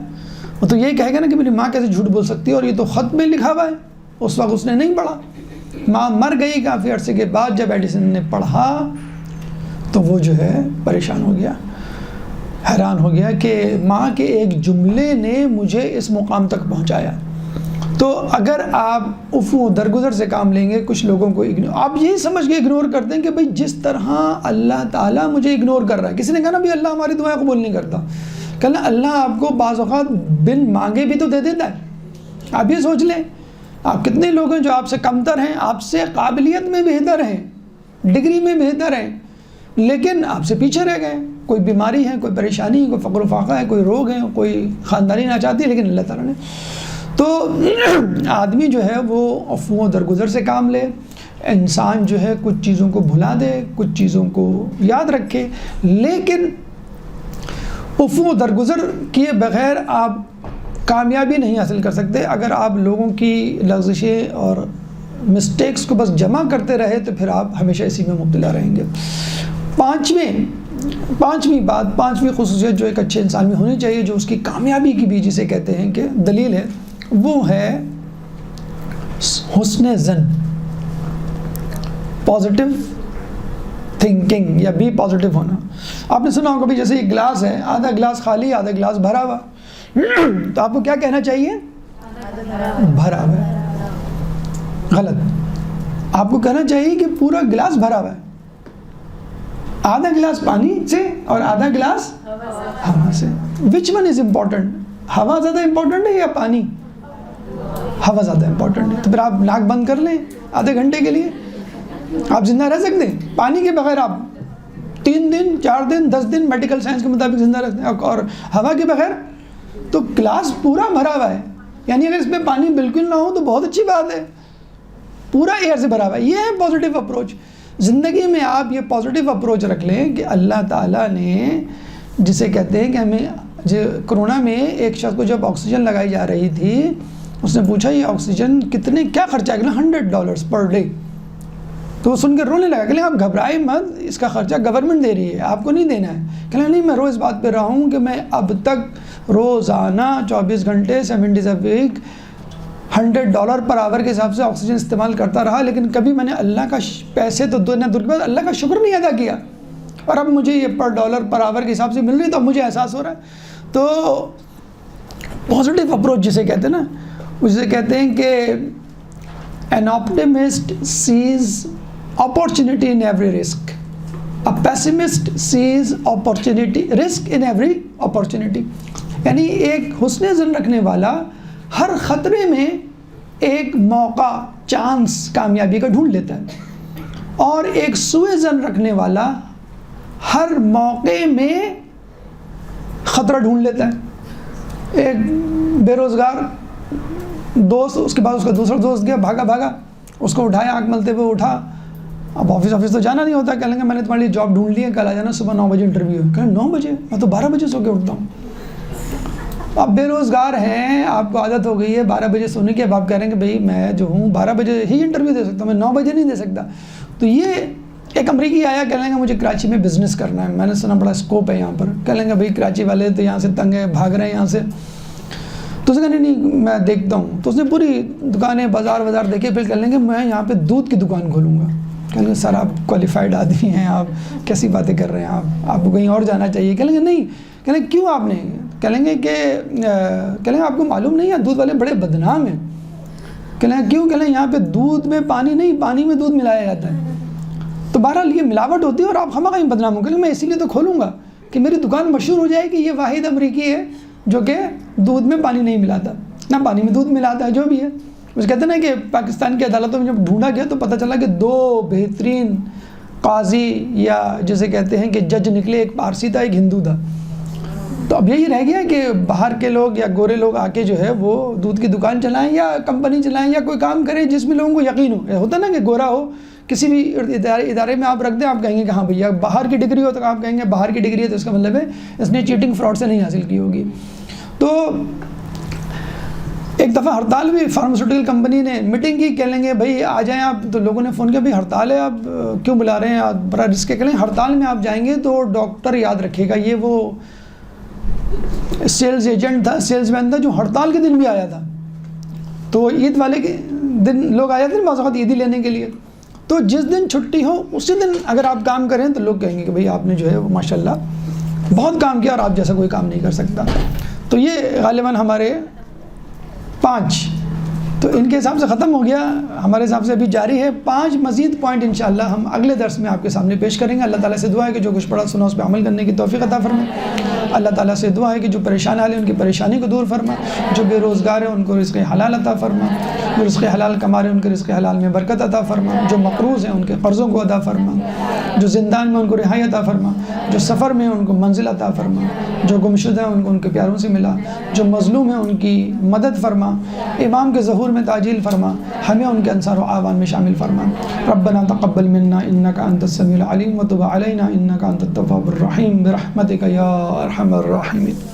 وہ تو یہی کہے گا نا کہ میری ماں کیسے جھوٹ بول سکتی ہے, اور یہ تو خط میں لکھا ہوا ہے. اس وقت اس نے نہیں پڑھا. ماں مر گئی کافی عرصے کے بعد. جب ایڈیسن نے پڑھا تو وہ جو ہے پریشان ہو گیا, حیران ہو گیا کہ ماں کے ایک جملے نے مجھے اس مقام تک پہنچایا. تو اگر آپ افو درگزر سے کام لیں گے, کچھ لوگوں کو آپ یہی سمجھ کے اگنور کرتے ہیں کہ بھئی جس طرح اللہ تعالیٰ مجھے اگنور کر رہا ہے. کسی نے کہا نا بھی اللہ ہماری دعائیں قبول نہیں کرتا. کہنا اللہ آپ کو بعض اوقات بن مانگے بھی تو دے دیتا ہے. آپ یہ سوچ لیں, آپ کتنے لوگ ہیں جو آپ سے کمتر ہیں, آپ سے قابلیت میں بہتر ہیں, ڈگری میں بہتر ہیں, لیکن آپ سے پیچھے رہ گئے. کوئی بیماری ہے, کوئی پریشانی ہے, کوئی فقر و فاقہ ہے, کوئی روگ ہے, کوئی خاندانی ناچاتی ہے, لیکن اللہ تعالیٰ نے. تو آدمی جو ہے وہ عفو و درگزر سے کام لے. انسان جو ہے کچھ چیزوں کو بھلا دے, کچھ چیزوں کو یاد رکھے, لیکن عفو و درگزر کیے بغیر آپ کامیابی نہیں حاصل کر سکتے. اگر آپ لوگوں کی لغزشیں اور مسٹیکس کو بس جمع کرتے رہے تو پھر آپ ہمیشہ اسی میں مبتلا رہیں گے. پانچویں بات، پانچویں خصوصیت جو ایک اچھے انسان میں ہونی چاہیے، جو اس کی کامیابی کی بھی جسے کہتے ہیں کہ دلیل ہے، وہ ہے حسن ظن، پازیٹیو تھنکنگ یا بی پازیٹیو ہونا۔ آپ نے سنا ہوگا بھی جیسے ایک گلاس ہے، آدھا گلاس خالی آدھا گلاس بھرا ہوا، تو آپ کو کیا کہنا چاہیے؟ بھرا ہوا ہے۔ غلط، آپ کو کہنا چاہیے کہ پورا گلاس بھرا ہوا ہے، آدھا گلاس پانی سے اور آدھا گلاس ہوا سے۔ Which one is important? ہوا زیادہ امپورٹنٹ ہے یا پانی؟ ہوا زیادہ امپورٹنٹ ہے۔ تو پھر آپ ناک بند کر لیں آدھے گھنٹے کے لیے، آپ زندہ رہ سکتے ہیں؟ پانی کے بغیر آپ 3 دن 4 دن 10 دن میڈیکل سائنس کے مطابق زندہ رہتے ہیں، اور ہوا کے بغیر؟ تو گلاس پورا بھرا ہوا ہے، یعنی اگر اس میں پانی بالکل نہ ہو تو بہت اچھی بات ہے، پورا ایئر سے بھرا ہوا ہے۔ یہ ہے پازیٹیو اپروچ۔ زندگی میں آپ یہ پازیٹیو اپروچ رکھ لیں کہ اللہ تعالیٰ نے جسے کہتے ہیں کہ ہمیں کرونا میں ایک شخص کو جب آکسیجن لگائی جا رہی تھی، اس نے پوچھا یہ آکسیجن کیا خرچہ ہے؟ $100 پر ڈے۔ تو وہ سن کے رونے لگا، کہ آپ گھبرائے مت، اس کا خرچہ گورنمنٹ دے رہی ہے، آپ کو نہیں دینا ہے۔ کہ نہیں، میں روز بات پہ رہا ہوں کہ میں اب تک روزانہ 24 گھنٹے 7 days a week $100 پر آور کے حساب سے آکسیجن استعمال کرتا رہا، لیکن کبھی میں نے اللہ کا پیسے تو دور کے بعد اللہ کا شکر نہیں ادا کیا، اور اب مجھے یہ پر ڈالر پر آور کے حساب سے مل رہی، تو اب مجھے احساس ہو رہا ہے۔ تو پازیٹیو اپروچ جسے کہتے ہیں نا، اسے کہتے ہیں کہ an optimist sees opportunity in every risk, a pessimist sees risk in every opportunity۔ یعنی ایک حسن ظن رکھنے والا ہر خطرے میں ایک موقع، چانس کامیابی کا ڈھونڈ لیتا ہے، اور ایک سوء ظن رکھنے والا ہر موقع میں خطرہ ڈھونڈ لیتا ہے۔ ایک بے روزگار دوست، اس کے بعد اس کا دوسرا دوست گیا، بھاگا، اس کو اٹھایا، آنکھ ملتے ہوئے اٹھا، اب آفس تو جانا نہیں ہوتا، کہہ لیں گے میں نے تمہاری جاب ڈھونڈ لی ہے، کل آ جانا صبح 9 بجے انٹرویو ہے۔ کہیں 9 بجے؟ میں تو 12 بجے سو کے اٹھتا ہوں۔ آپ بے روزگار ہیں، آپ کو عادت ہو گئی ہے 12 بجے سونے کی، اب آپ کہہ رہے ہیں کہ بھائی میں جو ہوں 12 بجے ہی انٹرویو دے سکتا ہوں، میں 9 بجے نہیں دے سکتا۔ تو یہ ایک امریکی آیا، کہہ لیں گے مجھے کراچی میں بزنس کرنا ہے، میں نے سنا بڑا اسکوپ ہے یہاں پر، کہہ لیں گے بھائی کراچی والے تو یہاں سے تنگ ہیں، بھاگ رہے ہیں یہاں سے۔ تو اس نے کہا نہیں میں دیکھتا ہوں۔ تو اس نے پوری دکانیں بازار دیکھے، پھر کہہ لیں گے میں یہاں پہ دودھ کی دکان کھولوں گا۔ کہیں گے سر آپ کوالیفائڈ آدمی ہیں، آپ کیسی باتیں کر رہے ہیں، آپ کو کہیں اور جانا چاہیے۔ کہیں گے نہیں، کہیں گے کیوں آپ نے؟ کہیں گے کہ آپ کو معلوم نہیں ہے دودھ والے بڑے بدنام ہیں۔ کہیں گے کیوں؟ کہیں یہاں پہ دودھ میں پانی نہیں، پانی میں دودھ ملایا جاتا ہے، تو بہرحال یہ ملاوٹ ہوتی ہے اور آپ خواہ کہیں بدنام ہو۔ کہیں میں اسی لیے تو کھولوں گا کہ میری دکان مشہور ہو جائے کہ یہ واحد امریکی ہے جو کہ دودھ میں پانی نہیں ملاتا، نہ پانی میں دودھ ملاتا ہے، جو بھی ہے۔ اس کہتے ہیں نا کہ پاکستان کی عدالتوں میں جب ڈھونڈا گیا تو پتہ چلا کہ 2 بہترین قاضی یا جسے کہتے ہیں کہ جج نکلے، ایک پارسی تھا، ایک ہندو تھا۔ تو اب یہی رہ گیا کہ باہر کے لوگ یا گورے لوگ آ کے جو ہے وہ دودھ کی دکان چلائیں یا کمپنی چلائیں یا کوئی کام کریں جس میں لوگوں کو یقین ہو۔ ہوتا نا کہ گورا ہو کسی بھی ادارے میں آپ رکھ دیں، آپ کہیں گے کہ ہاں بھیا باہر کی ڈگری ہو، تو آپ کہیں گے باہر کی ڈگری ہے تو اس کا مطلب ہے اس نے چیٹنگ فراڈ سے نہیں حاصل کی ہوگی۔ تو ایک دفعہ ہڑتال ہوئی، فارماسیوٹیکل کمپنی نے میٹنگ کی، کہہ لیں گے بھائی آ جائیں آپ، تو لوگوں نے فون کیا بھائی ہڑتال ہے، آپ کیوں بلا رہے ہیں، آپ بڑا رسک ہے۔ کہہ لیں ہڑتال میں آپ جائیں گے تو ڈاکٹر یاد رکھے گا، یہ وہ سیلز ایجنٹ تھا، سیلز مین تھا جو ہڑتال کے دن بھی آیا تھا۔ تو عید والے کے دن لوگ آ جاتے ہیں بعض اوقات عیدی لینے کے لیے، تو جس دن چھٹی ہو اسی دن اگر آپ کام کریں تو لوگ کہیں گے کہ بھئی آپ نے جو ہے وہ ماشاءاللہ بہت کام کیا اور آپ جیسا کوئی کام نہیں کر سکتا۔ تو یہ غالباً ہمارے 5، تو ان کے حساب سے ختم ہو گیا، ہمارے حساب سے ابھی جاری ہے 5 مزید پوائنٹ انشاءاللہ ہم اگلے درس میں آپ کے سامنے پیش کریں گے۔ اللہ تعالیٰ سے دعا ہے کہ جو کچھ پڑھا سنا اس پہ عمل کرنے کی توفیق عطا فرمائے۔ اللہ تعالیٰ سے دعا ہے کہ جو پریشان حال ہیں ان کی پریشانی کو دور فرما، جو بے روزگار ہیں ان کو رزق حلال عطا فرما، جو رزق حلال کما رہے ہیں ان کے رزق حلال میں برکت عطا فرما، جو مقروض ہیں ان کے قرضوں کو ادا فرما، جو زندان میں ان کو رہائی عطا فرما، جو سفر میں ان کو منزل عطا فرما، جو گمشدہ ہیں ان کو ان کے پیاروں سے ملا، جو مظلوم ہیں ان کی مدد فرما، امام کے ظہور میں تعجیل فرما، ہمیں ان کے انصار و اعوان میں شامل فرما۔ ربنا تقبل منا انک انت السمیع العلیم وتب علینا انک انت التواب الرحیم برحمتک یا ارحم الراحمین۔